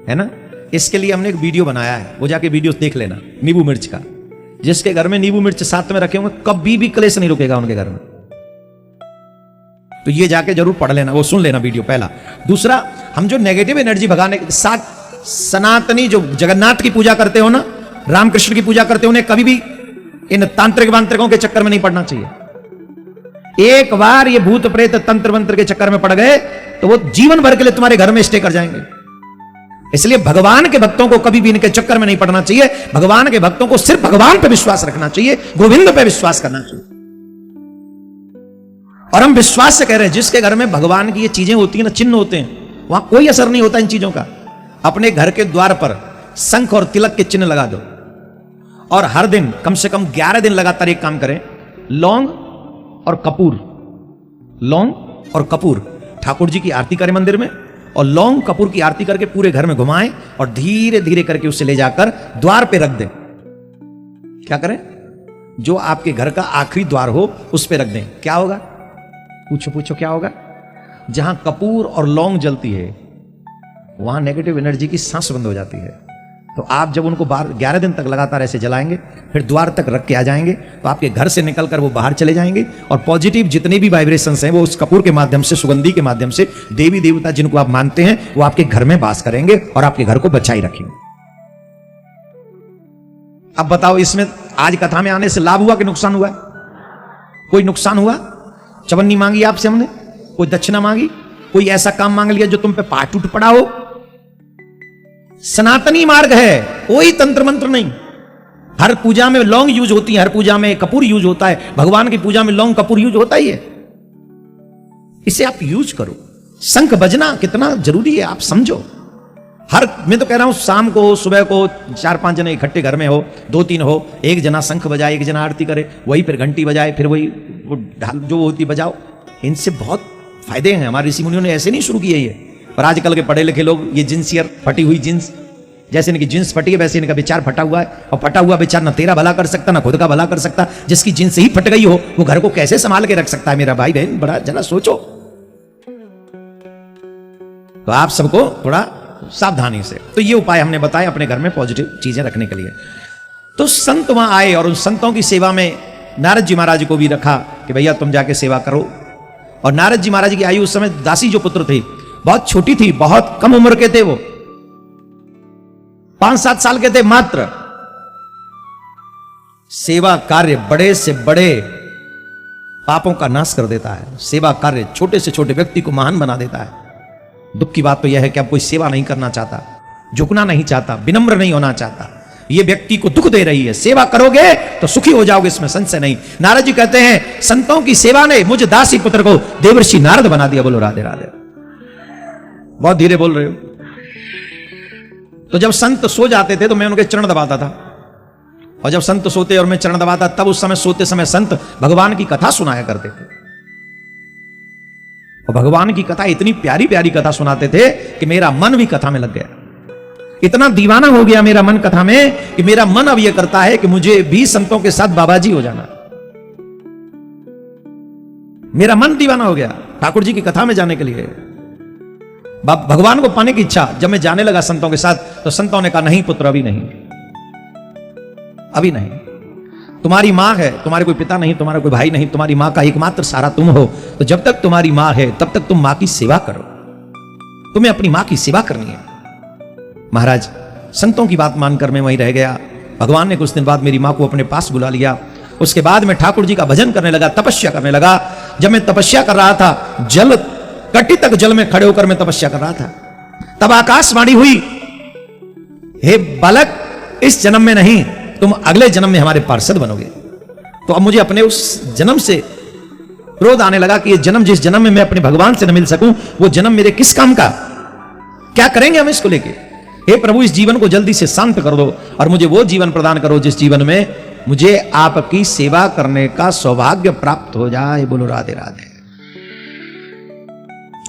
है ना? इसके लिए हमने एक वीडियो बनाया है, वो जाके वीडियो देख लेना, नींबू मिर्च का। जिसके घर में नींबू मिर्च साथ में रखे होंगे कभी भी क्लेश नहीं रुकेगा उनके घर में। तो ये जाके जरूर पढ़ लेना, वो सुन लेना वीडियो पहला। दूसरा, हम जो नेगेटिव एनर्जी भगाने के साथ सनातनी जो जगन्नाथ की पूजा करते हो ना, रामकृष्ण की पूजा करते हो, उन्हें कभी भी इन तांत्रिक वांत्रिकों के चक्कर में नहीं पड़ना चाहिए। एक बार ये भूत प्रेत तंत्र मंत्र के चक्कर में पड़ गए तो वो जीवन भर के लिए तुम्हारे घर में स्टे कर जाएंगे। इसलिए भगवान के भक्तों को कभी भी इनके चक्कर में नहीं पड़ना चाहिए। भगवान के भक्तों को सिर्फ भगवान पे विश्वास रखना चाहिए, गोविंद पे विश्वास करना चाहिए। और हम विश्वास से कह रहे हैं, जिसके घर में भगवान की ये चीजें होती है ना, चिन्ह होते हैं, वहां कोई असर नहीं होता इन चीजों का। अपने घर के द्वार पर शंख और तिलक के चिन्ह लगा दो, और हर दिन कम से कम 11 दिन लगातार एक काम करें, लौंग और कपूर, लौंग और कपूर ठाकुर जी की आरती करें मंदिर में, और लौंग कपूर की आरती करके पूरे घर में घुमाएं और धीरे धीरे करके उसे ले जाकर द्वार पे रख दें। क्या करें? जो आपके घर का आखिरी द्वार हो उस पे रख दें। क्या होगा? पूछो पूछो क्या होगा? जहां कपूर और लौंग जलती है वहां नेगेटिव एनर्जी की सांस बंद हो जाती है। तो आप जब उनको 11 दिन तक लगातार ऐसे जलाएंगे, फिर द्वार तक रख के आ जाएंगे, तो आपके घर से निकलकर वो बाहर चले जाएंगे, और पॉजिटिव जितने भी वाइब्रेशंस हैं वो उस कपूर के माध्यम से, सुगंधी के माध्यम से, देवी देवता जिनको आप मानते हैं वो आपके घर में वास करेंगे और आपके घर को बचाई रखेंगे। अब बताओ, इसमें आज कथा में आने से लाभ हुआ कि नुकसान हुआ? कोई नुकसान हुआ? चवन्नी मांगी आपसे हमने, कोई दक्षिणा मांगी, कोई ऐसा काम मांग लिया जो तुम पे पाट टूट पड़ा हो? सनातनी मार्ग है, कोई तंत्र मंत्र नहीं। हर पूजा में लौंग यूज होती है, हर पूजा में कपूर यूज होता है, भगवान की पूजा में लौंग कपूर यूज होता ही है। इसे आप यूज करो। शंख बजना कितना जरूरी है आप समझो। मैं तो कह रहा हूं, शाम को सुबह को 4-5 जने इकट्ठे घर में हो, 2-3 हो, एक जना शंख बजाए, एक जना आरती करे, वही फिर घंटी बजाए, फिर वही वो ढाल जो होती बजाओ। इनसे बहुत फायदे हैं। हमारे ऋषि मुनियों ने ऐसे नहीं शुरू किए ये। और आजकल के पढ़े लिखे लोग ये जिन्सियर, फटी हुई जींस, जैसे इनकी जींस फटी है वैसे इनका विचार फटा हुआ है। और फटा हुआ विचार ना तेरा भला कर सकता ना खुद का भला कर सकता। जिसकी जींस ही फट गई हो वो घर को कैसे संभाल के रख सकता है? मेरा भाई बहन, बड़ा जरा सोचो। तो आप सबको थोड़ा सावधानी से, तो ये उपाय हमने बताए अपने घर में पॉजिटिव चीजें रखने के लिए। तो संत वहां आए और उन संतों की सेवा में नारद जी महाराज को भी रखा कि भैया तुम जाके सेवा करो। और नारद जी महाराज की आयु उस समय दासी जो पुत्र थे बहुत छोटी थी, बहुत कम उम्र के थे, वो 5-7 साल के थे मात्र। सेवा कार्य बड़े से बड़े पापों का नाश कर देता है। सेवा कार्य छोटे से छोटे व्यक्ति को महान बना देता है। दुख की बात तो यह है कि अब कोई सेवा नहीं करना चाहता, झुकना नहीं चाहता, विनम्र नहीं होना चाहता। ये व्यक्ति को दुख दे रही है। सेवा करोगे तो सुखी हो जाओगे, इसमें संशय नहीं। नारद जी कहते हैं संतों की सेवा ने मुझ दासी पुत्र को देवर्षि नारद बना दिया। बोलो राधे राधे। बहुत धीरे बोल रहे हो। तो जब संत सो जाते थे तो मैं उनके चरण दबाता था, और जब संत सोते और मैं चरण दबाता तब उस समय सोते समय संत भगवान की कथा सुनाया करते थे। और भगवान की कथा इतनी प्यारी प्यारी कथा सुनाते थे कि मेरा मन भी कथा में लग गया। इतना दीवाना हो गया मेरा मन कथा में कि मेरा मन अब यह करता है कि मुझे भी संतों के साथ बाबा जी हो जाना। मेरा मन दीवाना हो गया ठाकुर जी की कथा में जाने के लिए, भगवान को पाने की इच्छा। जब मैं जाने लगा संतों के साथ तो संतों ने कहा नहीं पुत्र, अभी नहीं, अभी नहीं। तुम्हारी मां है, तुम्हारे कोई पिता नहीं, तुम्हारा कोई भाई नहीं, तुम्हारी मां का एकमात्र सहारा तुम हो। तो जब तक तुम्हारी मां है तब तक तुम मां की सेवा करो। तुम्हें अपनी मां की सेवा करनी है। महाराज संतों की बात मानकर मैं वहीं रह गया। भगवान ने कुछ दिन बाद मेरी मां को अपने पास बुला लिया। उसके बाद मैं ठाकुर जी का भजन करने लगा, तपस्या करने लगा। जब मैं तपस्या कर रहा था, जल कटी तक जल में खड़े होकर मैं तपस्या कर रहा था, तब आकाशवाणी हुई, हे बालक, इस जन्म में नहीं, तुम अगले जन्म में हमारे पार्षद बनोगे। तो अब मुझे अपने उस जन्म से क्रोध आने लगा कि ये जन्म, जिस जन्म में मैं अपने भगवान से न मिल सकूं, वो जन्म मेरे किस काम का? क्या करेंगे हम इसको लेके? हे प्रभु, इस जीवन को जल्दी से शांत कर दो और मुझे वो जीवन प्रदान करो जिस जीवन में मुझे आपकी सेवा करने का सौभाग्य प्राप्त हो जाए। बोलो राधे राधे।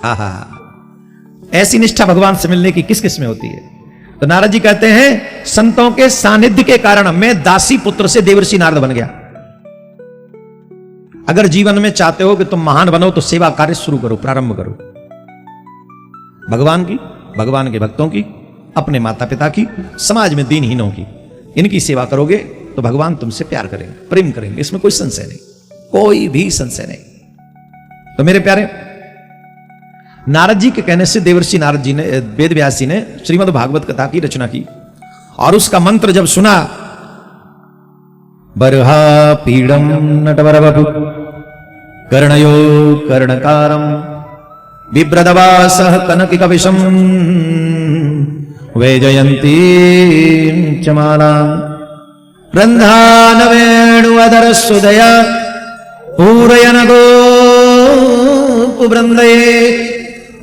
आहा, ऐसी निष्ठा भगवान से मिलने की किस किस में होती है? तो नारद जी कहते हैं, संतों के सानिध्य के कारण मैं दासी पुत्र से देवर्षि नारद बन गया। अगर जीवन में चाहते हो कि तुम महान बनो तो सेवा कार्य शुरू करो, प्रारंभ करो। भगवान की, भगवान के भक्तों की, अपने माता पिता की, समाज में दीनहीनों की, इनकी सेवा करोगे तो भगवान तुमसे प्यार करेंगे, प्रेम करेंगे। इसमें कोई संशय नहीं, कोई भी संशय नहीं। तो मेरे प्यारे, नारद जी के कहने से देवर्षि नारद जी ने, वेद व्यास जी ने श्रीमद् भागवत कथा की रचना की और उसका मंत्र जब सुना, बर्हा पीड़म नटवरवपु कर्णयो कर्णकारम बिभ्रदवासः कनकिकविशम वैजयन्ती च मालाम् रन्धान वेणुवदर सुदया पूरयन गोपवृन्दये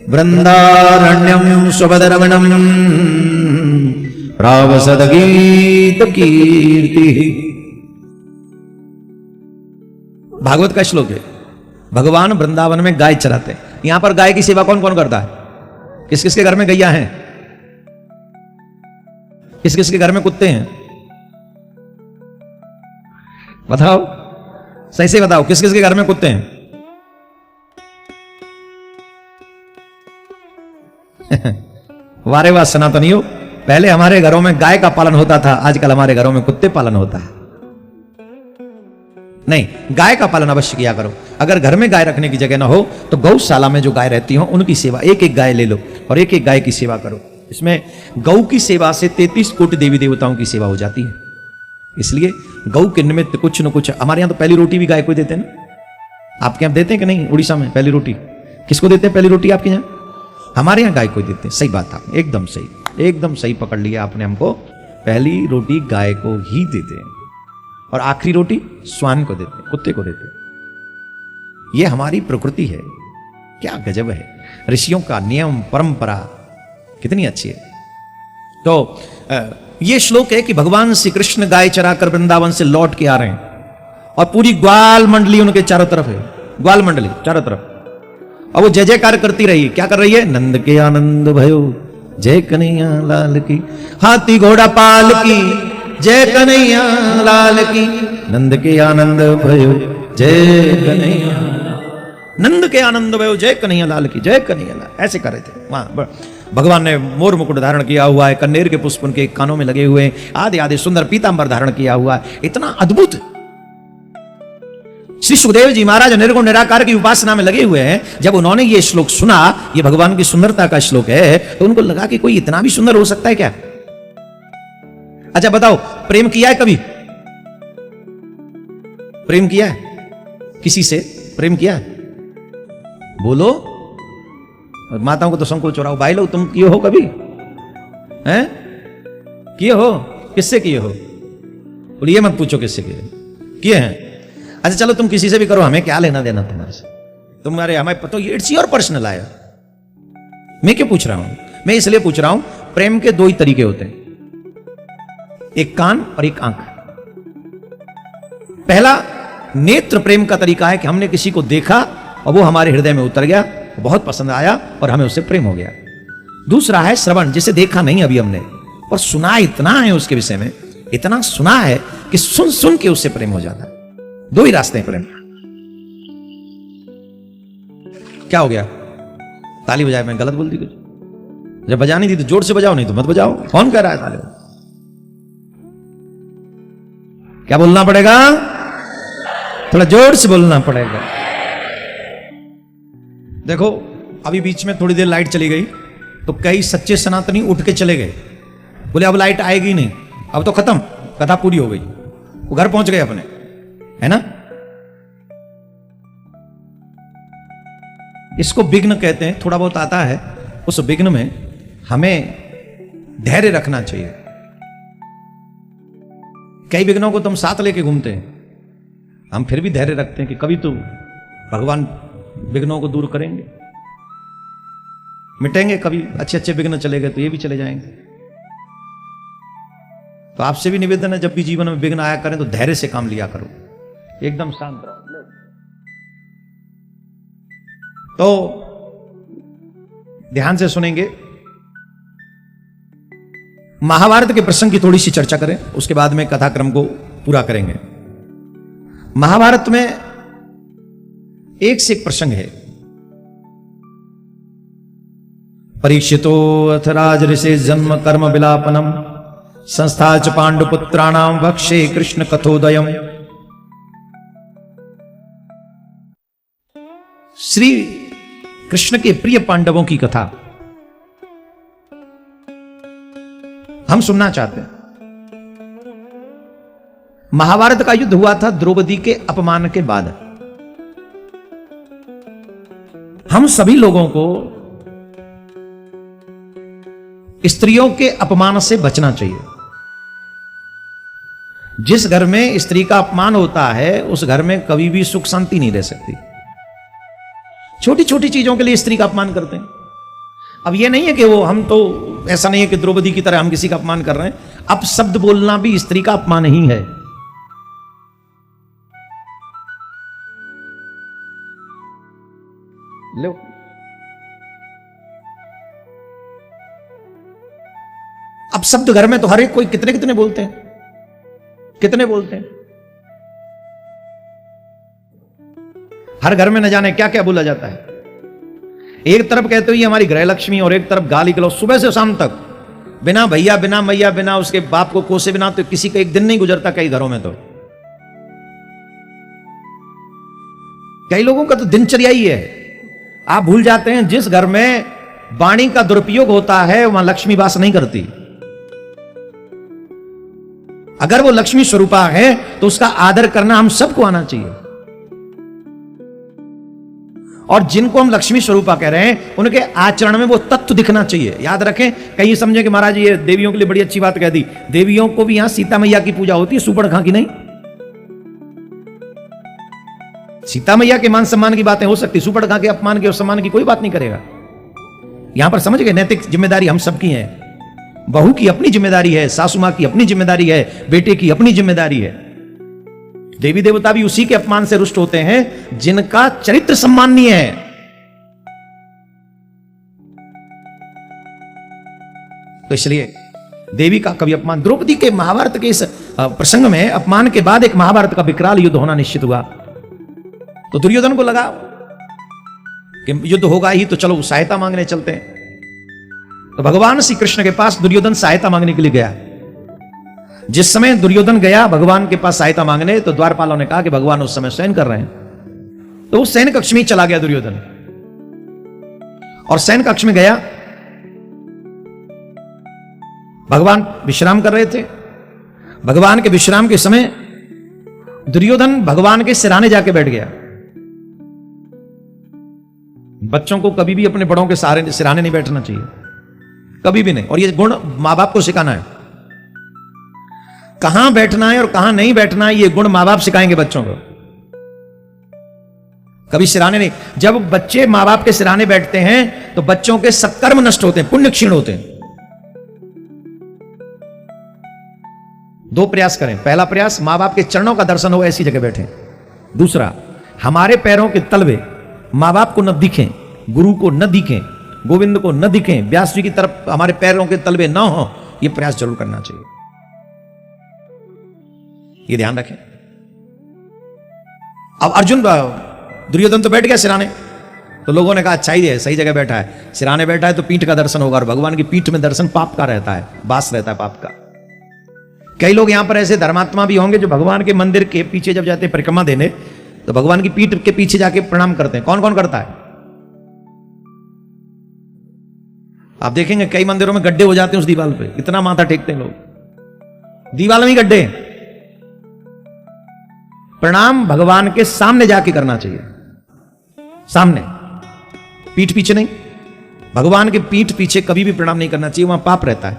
वृन्दारण्यं स्वपदरमणं प्रावसद्गीत कीर्ति। भागवत का श्लोक है। भगवान वृंदावन में गाय चराते हैं। यहां पर गाय की सेवा कौन कौन करता है? किस किस के घर में गैया हैं? किस किस के घर में कुत्ते हैं? बताओ, सही से बताओ, किस किस के घर में कुत्ते हैं? वारे वाह सनातनियों, पहले हमारे घरों में गाय का पालन होता था, आजकल हमारे घरों में कुत्ते पालन होता है। नहीं, गाय का पालन अवश्य किया करो। अगर घर में गाय रखने की जगह ना हो तो गौशाला में जो गाय रहती हो उनकी सेवा, एक एक गाय ले लो और एक एक गाय की सेवा करो। इसमें गौ की सेवा से 33 कोटि देवी देवताओं की सेवा हो जाती है। इसलिए गौ के निमित्त कुछ न कुछ, हमारे यहां तो पहली रोटी भी गाय को देते हैं ना। आपके यहां देते हैं कि नहीं? उड़ीसा में पहली रोटी किसको देते हैं? पहली रोटी आपके यहां? हमारे यहां गाय को देते हैं। सही बात, आपने एकदम सही, एकदम सही पकड़ लिया आपने हमको। पहली रोटी गाय को ही देते हैं और आखिरी रोटी स्वान को देते हैं, कुत्ते को देते हैं। यह हमारी प्रकृति है। क्या गजब है! ऋषियों का नियम, परंपरा कितनी अच्छी है। तो यह श्लोक है कि भगवान श्री कृष्ण गाय चराकर वृंदावन से लौट के आ रहे हैं और पूरी ग्वाल मंडली उनके चारों तरफ है। ग्वाल मंडली चारों तरफ, और वो जय जयकार करती रही। क्या कर रही है? नंद के आनंद भयो जय कन्हैया लाल की, हाथी घोड़ा पाल की जय कन्हैया लाल की, नंद के आनंद भयो जय कन्हैया, नंद के आनंद भयो जय कन्हैया लाल की, जय कन्हैया लाल। ऐसे कर रहे थे। वहां भगवान ने मोर मुकुट धारण किया हुआ है, कन्नेर के पुष्प उनके कानों में लगे हुए हैं, आदि आदि सुंदर पीतांबर धारण किया हुआ है। इतना अद्भुत। श्री सुखदेव जी महाराज निर्गुण निराकार की उपासना में लगे हुए हैं। जब उन्होंने ये श्लोक सुना, ये भगवान की सुंदरता का श्लोक है, तो उनको लगा कि कोई इतना भी सुंदर हो सकता है क्या? अच्छा बताओ, प्रेम किया है कभी? प्रेम किया है? किसी से प्रेम किया है? बोलो। माताओं को तो संकोच हो रहा हो। भाई लोग, तुम किए हो कभी? हैं? किए हो? किससे किए हो? और ये मत पूछो किससे किए हैं। अच्छा चलो, तुम किसी से भी करो, हमें क्या लेना देना तुम्हारे से? तुम्हारे हमें पता, इट्स योर पर्सनल आया। मैं क्यों पूछ रहा हूं? मैं इसलिए पूछ रहा हूं, प्रेम के दो ही तरीके होते हैं, एक कान और एक आंख। पहला नेत्र प्रेम का तरीका है कि हमने किसी को देखा और वो हमारे हृदय में उतर गया, बहुत पसंद आया और हमें उससे प्रेम हो गया। दूसरा है श्रवण, जिसे देखा नहीं अभी हमने, और सुना इतना है उसके विषय में, इतना सुना है कि सुन सुन के उससे प्रेम हो जाता है। दो ही रास्ते हैं प्रेम। क्या हो गया? ताली बजाए? मैं गलत बोल दी कुछ? जब बजानी थी तो जोर से बजाओ, नहीं तो मत बजाओ। कौन कह रहा है ताली? क्या बोलना पड़ेगा? थोड़ा जोर से बोलना पड़ेगा। देखो, अभी बीच में थोड़ी देर लाइट चली गई, तो कई सच्चे सनातनी उठ के चले गए, बोले अब लाइट आएगी नहीं, अब तो खत्म, कथा पूरी हो गई। वो घर पहुंच गए अपने, है ना। इसको विघ्न कहते हैं, थोड़ा बहुत आता है। उस विघ्न में हमें धैर्य रखना चाहिए। कई विघ्नों को तुम साथ लेके घूमते हैं, हम फिर भी धैर्य रखते हैं कि कभी तो भगवान विघ्नों को दूर करेंगे, मिटेंगे। कभी अच्छे अच्छे विघ्न चले गए तो ये भी चले जाएंगे। तो आपसे भी निवेदन है, जब भी जीवन में विघ्न आया करें तो धैर्य से काम लिया करो, एकदम शांत रहो। तो ध्यान से सुनेंगे। महाभारत के प्रसंग की थोड़ी सी चर्चा करें, उसके बाद में कथाक्रम को पूरा करेंगे। महाभारत में एक से एक प्रसंग है। परीक्षितो अथ राजऋषे जन्म कर्म विलापनम संस्था च पांडुपुत्राणाम वक्षे कृष्ण कथोदयम। श्री कृष्ण के प्रिय पांडवों की कथा हम सुनना चाहते हैं। महाभारत का युद्ध हुआ था द्रौपदी के अपमान के बाद। हम सभी लोगों को स्त्रियों के अपमान से बचना चाहिए। जिस घर में स्त्री का अपमान होता है उस घर में कभी भी सुख शांति नहीं रह सकती। छोटी छोटी चीजों के लिए स्त्री का अपमान करते हैं। अब ये नहीं है कि वो हम तो ऐसा नहीं है कि द्रौपदी की तरह हम किसी का अपमान कर रहे हैं। अब शब्द बोलना भी स्त्री का अपमान ही है। लो अब शब्द घर में तो हर एक कोई कितने कितने बोलते हैं, कितने बोलते हैं। हर घर में न जाने क्या क्या बोला जाता है। एक तरफ कहते हुए हमारी गृह लक्ष्मी और एक तरफ गाली गलौज सुबह से शाम तक, बिना भैया बिना मैया बिना उसके बाप को कोसे बिना तो किसी का एक दिन नहीं गुजरता कई घरों में। तो कई लोगों का तो दिनचर्या ही है। आप भूल जाते हैं जिस घर में वाणी का दुरुपयोग होता है वहां लक्ष्मी वास नहीं करती। अगर वो लक्ष्मी स्वरूपा है तो उसका आदर करना हम सबको आना चाहिए। और जिनको हम लक्ष्मी स्वरूपा कह रहे हैं उनके आचरण में वो तत्व दिखना चाहिए। याद रखें, कहीं समझे कि महाराज ये देवियों के लिए बड़ी अच्छी बात कह दी। देवियों को भी यहां सीता मैया की पूजा होती है, सुपड़ खां की नहीं। सीता मैया के मान सम्मान की बातें हो सकती, सुपड़ खां के अपमान के और सम्मान की कोई बात नहीं करेगा। यहां पर समझ गए, नैतिक जिम्मेदारी हम सबकी है। बहू की अपनी जिम्मेदारी है, सासू मां की अपनी जिम्मेदारी है, बेटे की अपनी जिम्मेदारी है। देवी देवता भी उसी के अपमान से रुष्ट होते हैं जिनका चरित्र सम्माननीय है। तो इसलिए देवी का कभी अपमान, द्रौपदी के महाभारत के इस प्रसंग में अपमान के बाद एक महाभारत का विकराल युद्ध होना निश्चित हुआ। तो दुर्योधन को लगा कि युद्ध होगा ही, तो चलो सहायता मांगने चलते हैं। तो भगवान श्री कृष्ण के पास दुर्योधन सहायता मांगने के लिए गया। जिस समय दुर्योधन गया भगवान के पास सहायता मांगने, तो द्वारपालों ने कहा कि भगवान उस समय शयन कर रहे हैं। तो उस शयन कक्ष में चला गया दुर्योधन, और शयन कक्ष में गया। भगवान विश्राम कर रहे थे। भगवान के विश्राम के समय दुर्योधन भगवान के सिराने जाके बैठ गया। बच्चों को कभी भी अपने बड़ों के सिराने नहीं बैठना चाहिए, कभी भी नहीं। और ये गुण मां बाप को सिखाना है। कहां बैठना है और कहां नहीं बैठना है, ये गुण मां बाप सिखाएंगे बच्चों को। कभी सिराने नहीं। जब बच्चे मां बाप के सिराने बैठते हैं तो बच्चों के सत्कर्म नष्ट होते हैं, पुण्य क्षीण होते हैं। दो प्रयास करें। पहला प्रयास, मां बाप के चरणों का दर्शन हो, ऐसी जगह बैठे। दूसरा, हमारे पैरों के तलवे मां बाप को न दिखें, गुरु को न दिखें, गोविंद को न दिखें, व्यास जी की तरफ हमारे पैरों के तलवे न हो। यह प्रयास जरूर करना चाहिए, ये ध्यान रखें। अब अर्जुन, दुर्योधन तो बैठ गया सिराने, तो लोगों ने कहा अच्छा ही है, सही जगह बैठा है, सिराने बैठा है तो पीठ का दर्शन होगा। और भगवान की पीठ में दर्शन पाप का रहता है, वास रहता है पाप का। कई लोग यहां पर ऐसे धर्मात्मा भी होंगे जो भगवान के मंदिर के पीछे जब जाते हैं परिक्रमा देने, तो भगवान की पीठ के पीछे जाके प्रणाम करते हैं। कौन कौन करता है? आप देखेंगे कई मंदिरों में गड्ढे हो जाते हैं उस दीवार पे, इतना माथा टेकते हैं लोग, दीवार में ही गड्ढे। प्रणाम भगवान के सामने जाके करना चाहिए, सामने, पीठ पीछे नहीं। भगवान के पीठ पीछे कभी भी प्रणाम नहीं करना चाहिए, वहां पाप रहता है।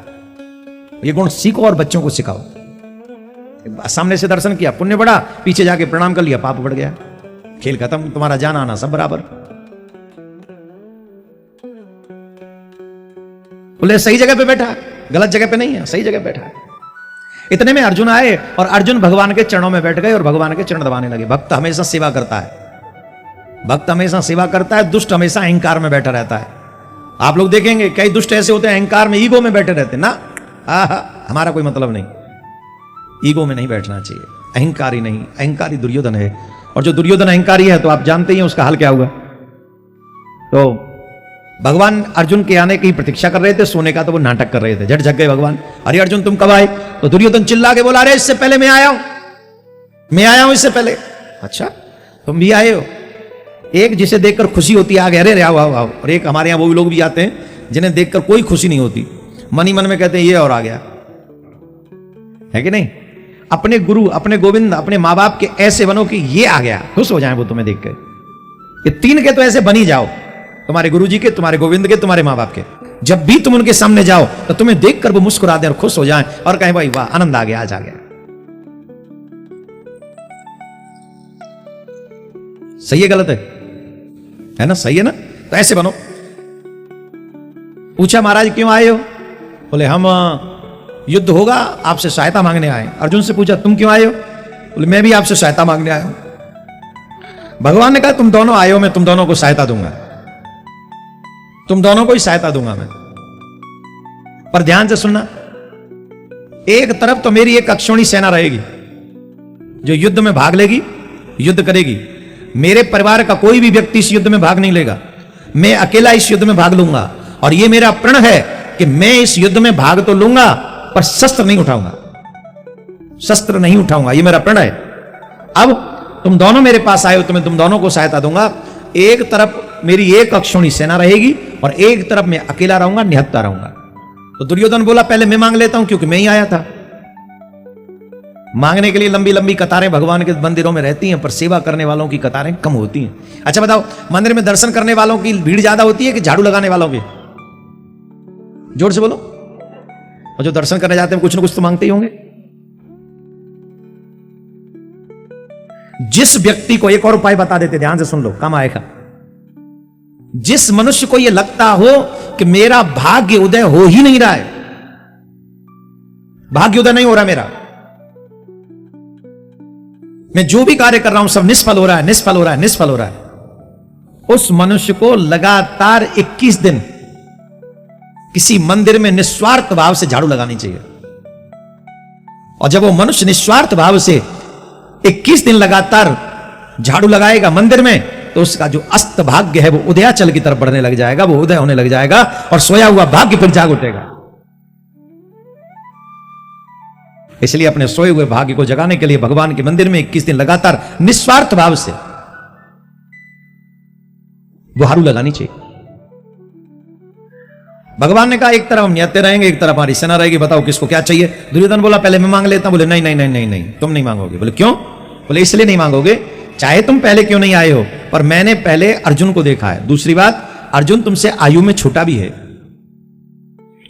ये गुण सीखो और बच्चों को सिखाओ। सामने से दर्शन किया, पुण्य बढ़ा, पीछे जाके प्रणाम कर लिया, पाप बढ़ गया, खेल खत्म, तुम्हारा जाना आना सब बराबर। बोले सही जगह पे बैठा, गलत जगह पे नहीं है, सही जगह बैठा है। इतने में अर्जुन आए और अर्जुन भगवान के चरणों में बैठ गए और भगवान के चरण दबाने लगे। भक्त हमेशा सेवा करता है, भक्त हमेशा सेवा करता है, दुष्ट हमेशा अहंकार में बैठा रहता है। आप लोग देखेंगे कई दुष्ट ऐसे होते हैं अहंकार में, ईगो में बैठे रहते हैं ना, हमारा कोई मतलब नहीं, ईगो में नहीं बैठना चाहिए, अहंकारी नहीं, अहंकारी दुर्योधन है। और जो दुर्योधन अहंकारी है तो आप जानते ही हैं उसका हाल क्या हुआ। तो भगवान अर्जुन के आने की प्रतीक्षा कर रहे थे, सोने का तो वो नाटक कर रहे थे, झट झक गए भगवान, अरे अर्जुन तुम कब आए? तो दुर्योधन चिल्ला के बोला, अरे इससे पहले मैं आया हूं, मैं आया हूं इससे पहले। अच्छा तुम भी आए हो? एक जिसे देखकर खुशी होती है, आ गए, अरे आओ आओ आओ। और एक हमारे यहां वो भी लोग भी आते हैं जिन्हें देखकर कोई खुशी नहीं होती, मन ही मन में कहते हैं ये और आ गया, है कि नहीं? अपने गुरु, अपने गोविंद, अपने माँ बाप के ऐसे बनो कि ये आ गया, खुश हो जाए वो तुम्हें देख के। ये तीन के तो ऐसे बन ही जाओ, तुम्हारे गुरु जी के, तुम्हारे गोविंद के, तुम्हारे माँ बाप के। जब भी तुम उनके सामने जाओ तो तुम्हें देखकर वो मुस्कुरा दें और खुश हो जाएं और कहें भाई वाह आनंद आ गया, आज आ गया। सही है गलत है ना? सही है ना? तो ऐसे बनो। पूछा महाराज क्यों आए हो? बोले हम युद्ध होगा, आपसे सहायता मांगने आए। अर्जुन से पूछा तुम क्यों आए हो? बोले मैं भी आपसे सहायता मांगने आया हूं। भगवान ने कहा तुम दोनों आए हो, मैं तुम दोनों को सहायता दूंगा, तुम दोनों को ही सहायता दूंगा मैं। पर ध्यान से सुनना, एक तरफ तो मेरी एक अक्षौणी सेना रहेगी जो युद्ध में भाग लेगी, युद्ध करेगी। मेरे परिवार का कोई भी व्यक्ति इस युद्ध में भाग नहीं लेगा, मैं अकेला इस युद्ध में भाग लूंगा। और यह मेरा प्रण है कि मैं इस युद्ध में भाग तो लूंगा पर शस्त्र नहीं उठाऊंगा, शस्त्र नहीं उठाऊंगा, यह मेरा प्रण है। अब तुम दोनों मेरे पास आए हो तो मैं तुम दोनों को सहायता दूंगा। एक तरफ मेरी एक अक्षौणी सेना रहेगी और एक तरफ मैं अकेला रहूंगा, निहत्था रहूंगा। तो दुर्योधन बोला पहले मैं मांग लेता हूं क्योंकि मैं ही आया था। मांगने के लिए लंबी लंबी कतारें भगवान के मंदिरों में रहती हैं, पर सेवा करने वालों की कतारें कम होती हैं। अच्छा बताओ, मंदिर में दर्शन करने वालों की भीड़ ज्यादा होती है कि झाड़ू लगाने वालों की? जोर से बोलो। और जो दर्शन करने जाते हैं कुछ ना कुछ तो मांगते ही होंगे। जिस व्यक्ति को, एक और उपाय बता देते, ध्यान से सुन लो, काम आएगा। जिस मनुष्य को यह लगता हो कि मेरा भाग्य उदय हो ही नहीं रहा है, भाग्य उदय नहीं हो रहा मेरा, मैं जो भी कार्य कर रहा हूं सब निष्फल हो रहा है, निष्फल हो रहा है, निष्फल हो रहा है, उस मनुष्य को लगातार 21 दिन किसी मंदिर में निस्वार्थ भाव से झाड़ू लगानी चाहिए। और जब वो मनुष्य निस्वार्थ भाव से 21 दिन लगातार झाड़ू लगाएगा मंदिर में, तो उसका जो अस्त भाग्य है वो उदयाचल की तरफ बढ़ने लग जाएगा, वो उदय होने लग जाएगा और सोया हुआ भाग्य फिर जाग उठेगा। इसलिए अपने सोए हुए भाग्य को जगाने के लिए भगवान के मंदिर में 21 दिन लगातार निस्वार्थ भाव से झाड़ू लगानी चाहिए। भगवान ने कहा एक तरफ हम नियत्ते रहेंगे, एक तरफ हमारी सेना रहेगी, बताओ किसको क्या चाहिए? दुर्योधन बोला पहले मैं मांग लेता हूं। बोले नहीं नहीं नहीं नहीं नहीं, तुम नहीं मांगोगे। बोले क्यों? बोले इसलिए नहीं मांगोगे, चाहे तुम पहले क्यों नहीं आए हो, पर मैंने पहले अर्जुन को देखा है। दूसरी बात, अर्जुन तुमसे आयु में छोटा भी है,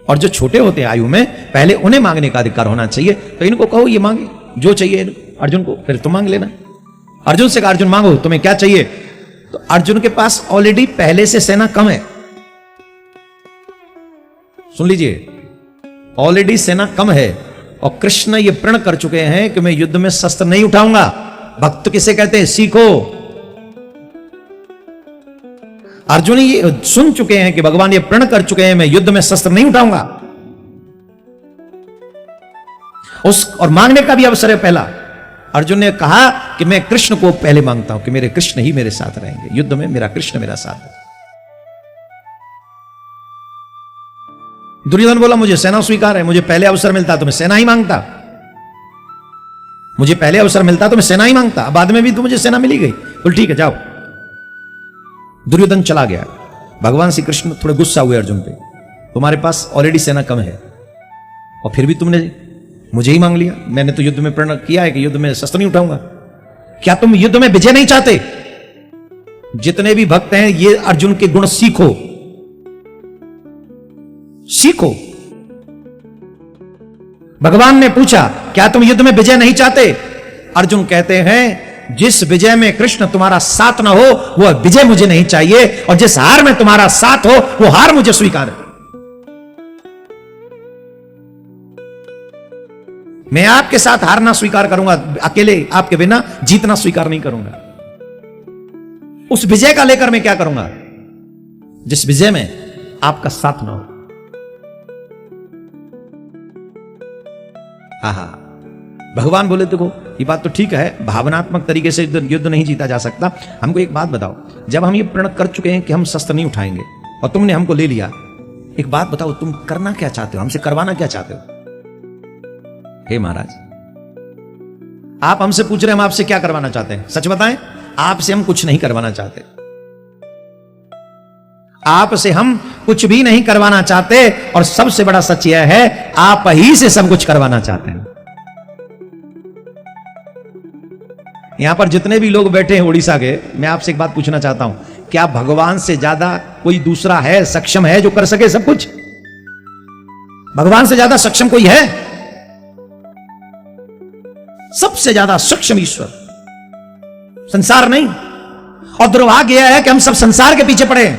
और जो छोटे होते हैं आयु में, पहले उन्हें मांगने का अधिकार होना चाहिए। तो इनको कहो ये मांगे जो चाहिए अर्जुन को, फिर तुम मांग लेना। अर्जुन से कहा अर्जुन मांगो, तुम्हें क्या चाहिए? तो अर्जुन के पास ऑलरेडी पहले से सेना कम है। सुन लीजिए, ऑलरेडी सेना कम है और कृष्ण ये प्रण कर चुके हैं कि मैं युद्ध में शस्त्र नहीं उठाऊंगा। भक्त किसे कहते हैं? सीखो। अर्जुन ये सुन चुके हैं कि भगवान ये प्रण कर चुके हैं मैं युद्ध में शस्त्र नहीं उठाऊंगा। और मांगने का भी अवसर है पहला। अर्जुन ने कहा कि मैं कृष्ण को पहले मांगता हूं कि मेरे कृष्ण ही मेरे साथ रहेंगे, युद्ध में मेरा कृष्ण मेरा साथ है। दुर्योधन बोला मुझे सेना स्वीकार है, मुझे पहले अवसर मिलता तो मैं सेना ही मांगता, मुझे पहले अवसर मिलता तो मैं सेना ही मांगता, बाद में भी तो मुझे सेना मिली गई। बोल ठीक है जाओ। दुर्योधन चला गया। भगवान श्री कृष्ण थोड़े गुस्सा हुए अर्जुन पे। तुम्हारे पास ऑलरेडी सेना कम है और फिर भी तुमने मुझे ही मांग लिया। मैंने तो युद्ध में प्रण किया है कि युद्ध में शस्त्र नहीं उठाऊंगा। क्या तुम युद्ध में विजय नहीं चाहते? जितने भी भक्त हैं ये अर्जुन के गुण सीखो, सीखो। भगवान ने पूछा क्या तुम युद्ध में विजय नहीं चाहते? अर्जुन कहते हैं जिस विजय में कृष्ण तुम्हारा साथ ना हो वह विजय मुझे नहीं चाहिए, और जिस हार में तुम्हारा साथ हो वो हार मुझे स्वीकार है। मैं आपके साथ हारना स्वीकार करूंगा, अकेले आपके बिना जीतना स्वीकार नहीं करूंगा। उस विजय का लेकर मैं क्या करूंगा जिस विजय में आपका साथ ना हो। आहा, भगवान बोले देखो ये बात तो ठीक है, भावनात्मक तरीके से युद्ध नहीं जीता जा सकता। हमको एक बात बताओ, जब हम ये प्रण कर चुके हैं कि हम शस्त्र नहीं उठाएंगे और तुमने हमको ले लिया, एक बात बताओ तुम करना क्या चाहते हो, हमसे करवाना क्या चाहते हो? हे महाराज, आप हमसे पूछ रहे हैं हम आपसे क्या करवाना चाहते हैं? सच बताएं, आपसे हम कुछ नहीं करवाना चाहते। आपसे हम कुछ भी नहीं करवाना चाहते, और सबसे बड़ा सच यह है आप ही से सब कुछ करवाना चाहते हैं। यहां पर जितने भी लोग बैठे हैं उड़ीसा के, मैं आपसे एक बात पूछना चाहता हूं, क्या भगवान से ज्यादा कोई दूसरा है, सक्षम है जो कर सके सब कुछ? भगवान से ज्यादा सक्षम कोई है? सबसे ज्यादा सक्षम ईश्वर, संसार नहीं। और दुर्भाग्य यह है कि हम सब संसार के पीछे पड़े हैं।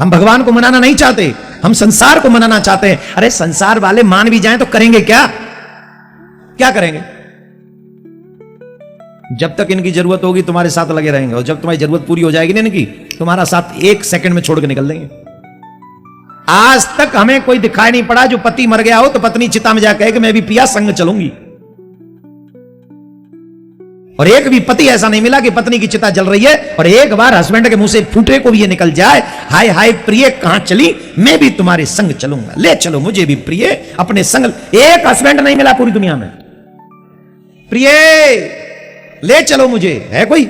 हम भगवान को मनाना नहीं चाहते, हम संसार को मनाना चाहते हैं। अरे संसार वाले मान भी जाएं तो करेंगे क्या? क्या करेंगे? जब तक इनकी जरूरत होगी तुम्हारे साथ लगे रहेंगे, और जब तुम्हारी जरूरत पूरी हो जाएगी ना इनकी, तुम्हारा साथ एक सेकंड में छोड़ के निकल देंगे। आज तक हमें कोई दिखाई नहीं पड़ा जो पति मर गया हो तो पत्नी चिता में जाकर कहे कि मैं भी पिया संग चलूंगी, और एक भी पति ऐसा नहीं मिला कि पत्नी की चिता जल रही है और एक बार हस्बैंड के मुंह से फूटे को भी ये निकल जाए, हाय हाय प्रिय कहां चली, मैं भी तुम्हारे संग चलूंगा, ले चलो मुझे भी प्रिय अपने संग। एक हस्बैंड नहीं मिला पूरी दुनिया में, प्रिय ले चलो मुझे, है कोई?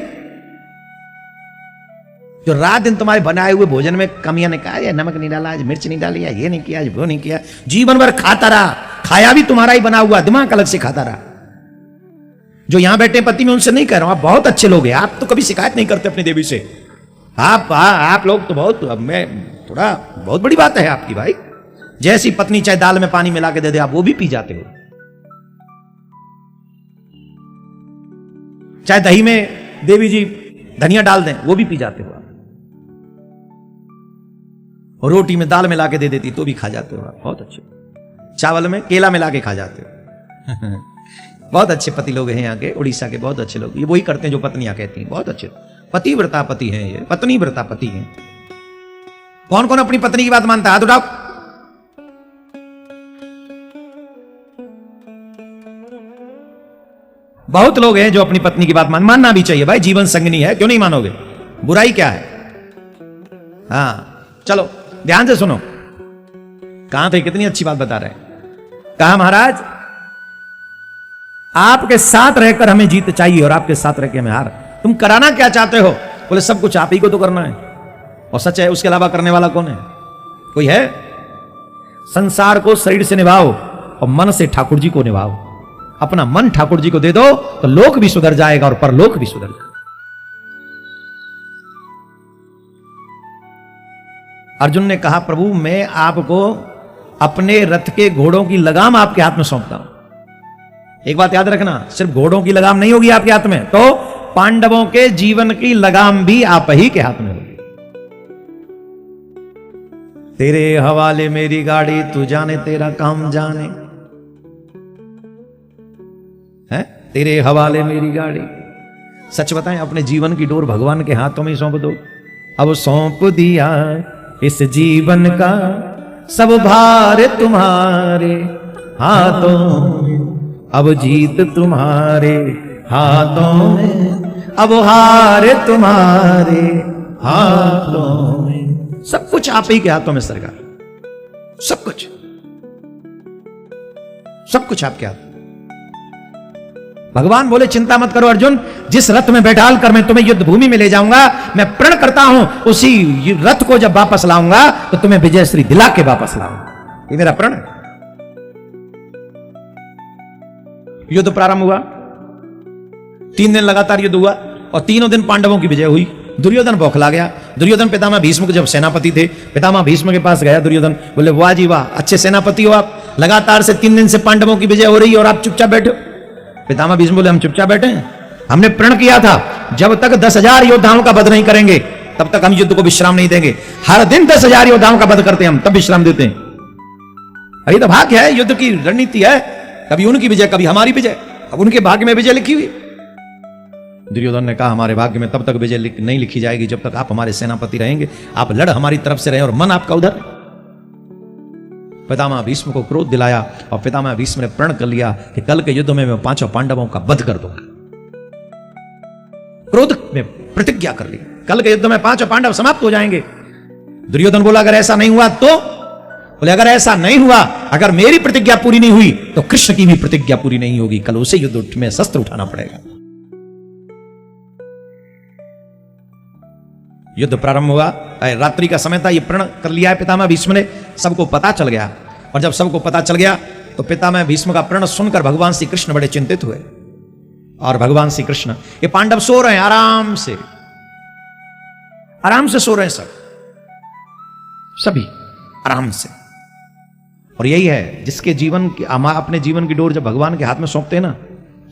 जो रात दिन तुम्हारे बनाए हुए भोजन में कमियां निकाली, नमक नहीं डाला, आज मिर्च नहीं डाली, ये नहीं किया, आज वो नहीं किया, जीवन भर खाता रहा, खाया भी तुम्हारा ही बना हुआ, दिमाग अलग से खाता रहा। जो यहां बैठे पति में उनसे नहीं कह रहा हूं, आप बहुत अच्छे लोग हैं, आप तो कभी शिकायत नहीं करते अपनी देवी से। आप लोग तो बहुत, मैं थोड़ा बहुत बड़ी बात है आपकी भाई। जैसी पत्नी चाहे दाल में पानी मिला के दे दे आप वो भी पी जाते हो, चाहे दही में देवी जी धनिया डाल दें वो भी पी जाते हो आप, और रोटी में दाल मिला के दे देती तो भी खा जाते हो आप, बहुत अच्छे। चावल में केला मिला के खा जाते हो। बहुत अच्छे पति लोग हैं यहाँ के, उड़ीसा के बहुत अच्छे लोग, ये वही करते हैं जो पत्नियां कहती हैं, बहुत अच्छे पतिव्रता पति हैं ये, पत्नी व्रता पति हैं। कौन कौन अपनी पत्नी की बात मानता है? हाथ उठाओ। बहुत लोग हैं जो अपनी पत्नी की बात मानना भी चाहिए भाई, जीवन संगनी है, क्यों नहीं मानोगे? बुराई क्या है? हाँ चलो ध्यान से सुनो, कहां थे, कितनी अच्छी बात बता रहे हैं। कहा महाराज आपके साथ रहकर हमें जीत चाहिए और आपके साथ रहकर हमें हार। तुम कराना क्या चाहते हो? बोले सब कुछ आप ही को तो करना है, और सच है उसके अलावा करने वाला कौन है? कोई है? संसार को शरीर से निभाओ और मन से ठाकुर जी को निभाओ। अपना मन ठाकुर जी को दे दो तो लोक भी सुधर जाएगा और परलोक भी सुधर जाएगा। अर्जुन ने कहा प्रभु मैं आपको अपने रथ के घोड़ों की लगाम आपके हाथ में सौंपता हूं। एक बात याद रखना, सिर्फ घोड़ों की लगाम नहीं होगी आपके हाथ में, तो पांडवों के जीवन की लगाम भी आप ही के हाथ में होगी। तेरे हवाले मेरी गाड़ी, तू जाने तेरा काम जाने, है तेरे हवाले मेरी गाड़ी। सच बताएं, अपने जीवन की डोर भगवान के हाथों में ही सौंप दो। अब सौंप दिया इस जीवन का सब भार तुम्हारे हाथों, अब जीत तुम्हारे हाथों में, अब हार तुम्हारे हाथों में। सब कुछ आप ही के हाथों में सरकार, सब कुछ, सब कुछ आपके हाथ। भगवान बोले चिंता मत करो अर्जुन, जिस रथ में बैठाल कर मैं तुम्हें युद्ध भूमि में ले जाऊंगा, मैं प्रण करता हूं उसी रथ को जब वापस लाऊंगा तो तुम्हें विजयश्री दिला के वापस लाऊंगा। ये मेरा प्रण है। युद्ध प्रारंभ हुआ, 3 दिन लगातार युद्ध हुआ और तीनों दिन पांडवों की विजय हुई। दुर्योधन बौखला गया। दुर्योधन पितामह भीष्म के जब सेनापति थे, पितामह भीष्म के पास गया दुर्योधन, बोले वाह जी वाह, अच्छे सेनापति हो आप, लगातार से 3 दिन से पांडवों की विजय हो रही है और आप चुपचाप बैठे हो। पितामह भीष्म बोले हम चुपचाप बैठे हैं, हमने प्रण किया था जब तक 10,000 योद्धाओं का वध नहीं करेंगे तब तक हम युद्ध को विश्राम नहीं देंगे। हर दिन 10,000 योद्धाओं का वध करते हैं हम, तब विश्राम देते हैं। अभी तो भाग्य है, युद्ध की रणनीति है, कभी उनकी विजय कभी हमारी विजय। अब उनके भाग्य में विजय लिखी हुई। दुर्योधन ने कहा हमारे भाग्य में तब तक विजय नहीं लिखी जाएगी जब तक आप हमारे सेनापति रहेंगे, आप लड़ हमारी तरफ से रहे और मन आपका उधर। पितामह भीष्म को क्रोध दिलाया और पितामह भीष्म ने प्रण कर लिया कि कल के युद्ध में मैं 5 पांडवों का वध कर दूंगा। क्रोध में प्रतिज्ञा कर ली, कल के युद्ध में 5 पांडव समाप्त हो जाएंगे। दुर्योधन बोला अगर ऐसा नहीं हुआ तो? बोले अगर ऐसा नहीं हुआ, अगर मेरी प्रतिज्ञा पूरी नहीं हुई तो कृष्ण की भी प्रतिज्ञा पूरी नहीं होगी, कल उसे युद्ध में शस्त्र उठाना पड़ेगा। युद्ध प्रारंभ हुआ, रात्रि का समय था, ये प्रण कर लिया है पितामह भीष्म ने, सबको पता चल गया। और जब सबको पता चल गया तो पितामह भीष्म का प्रण सुनकर भगवान श्री कृष्ण बड़े चिंतित हुए। और भगवान श्री कृष्ण, ये पांडव सो रहे हैं आराम से सो रहे हैं, सभी आराम से। और यही है जिसके जीवन की, अपने जीवन की डोर जब भगवान के हाथ में सौंपते हैं ना,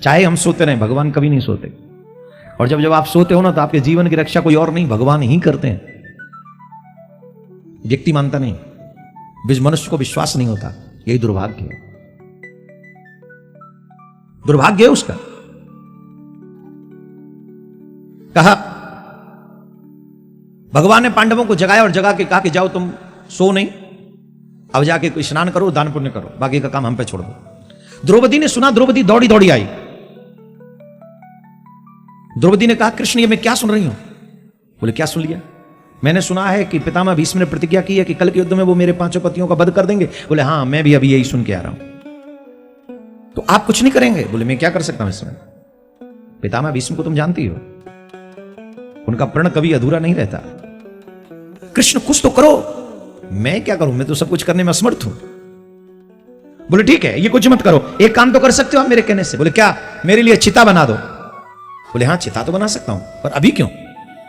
चाहे हम सोते रहे, भगवान कभी नहीं सोते। और जब आप सोते हो ना तो आपके जीवन की रक्षा कोई और नहीं, भगवान ही करते हैं। व्यक्ति मानता नहीं, मनुष्य को विश्वास नहीं होता, यही दुर्भाग्य है, दुर्भाग्य है उसका। कहा भगवान ने पांडवों को जगाया और जगा के कहा कि जाओ तुम सो नहीं, अब जाके स्नान करो, दान पुण्य करो, बाकी का काम हम पे छोड़ दो। द्रौपदी ने सुना, द्रौपदी दौड़ी दौड़ी आई। द्रौपदी ने कहा कृष्ण ये मैं क्या सुन रही हूं? बोले क्या सुन लिया? मैंने सुना है कि पितामह भीष्म ने प्रतिज्ञा की है कि कल के युद्ध में वो मेरे 5 पतियों का वध कर देंगे। बोले हाँ मैं भी अभी यही सुन के आ रहा हूं। तो आप कुछ नहीं करेंगे? बोले मैं क्या कर सकता हूं इसमें? पितामह भीष्म को तुम जानती हो, उनका प्रण कभी अधूरा नहीं रहता। कृष्ण कुछ तो करो। मैं क्या करूं, मैं तो सब कुछ करने में असमर्थ हूं। बोले ठीक है ये कुछ मत करो, एक काम तो कर सकते हो आप मेरे कहने से। बोले क्या? मेरे लिए चिता बना दो। बोले हाँ चिता तो बना सकता हूं, पर अभी क्यों?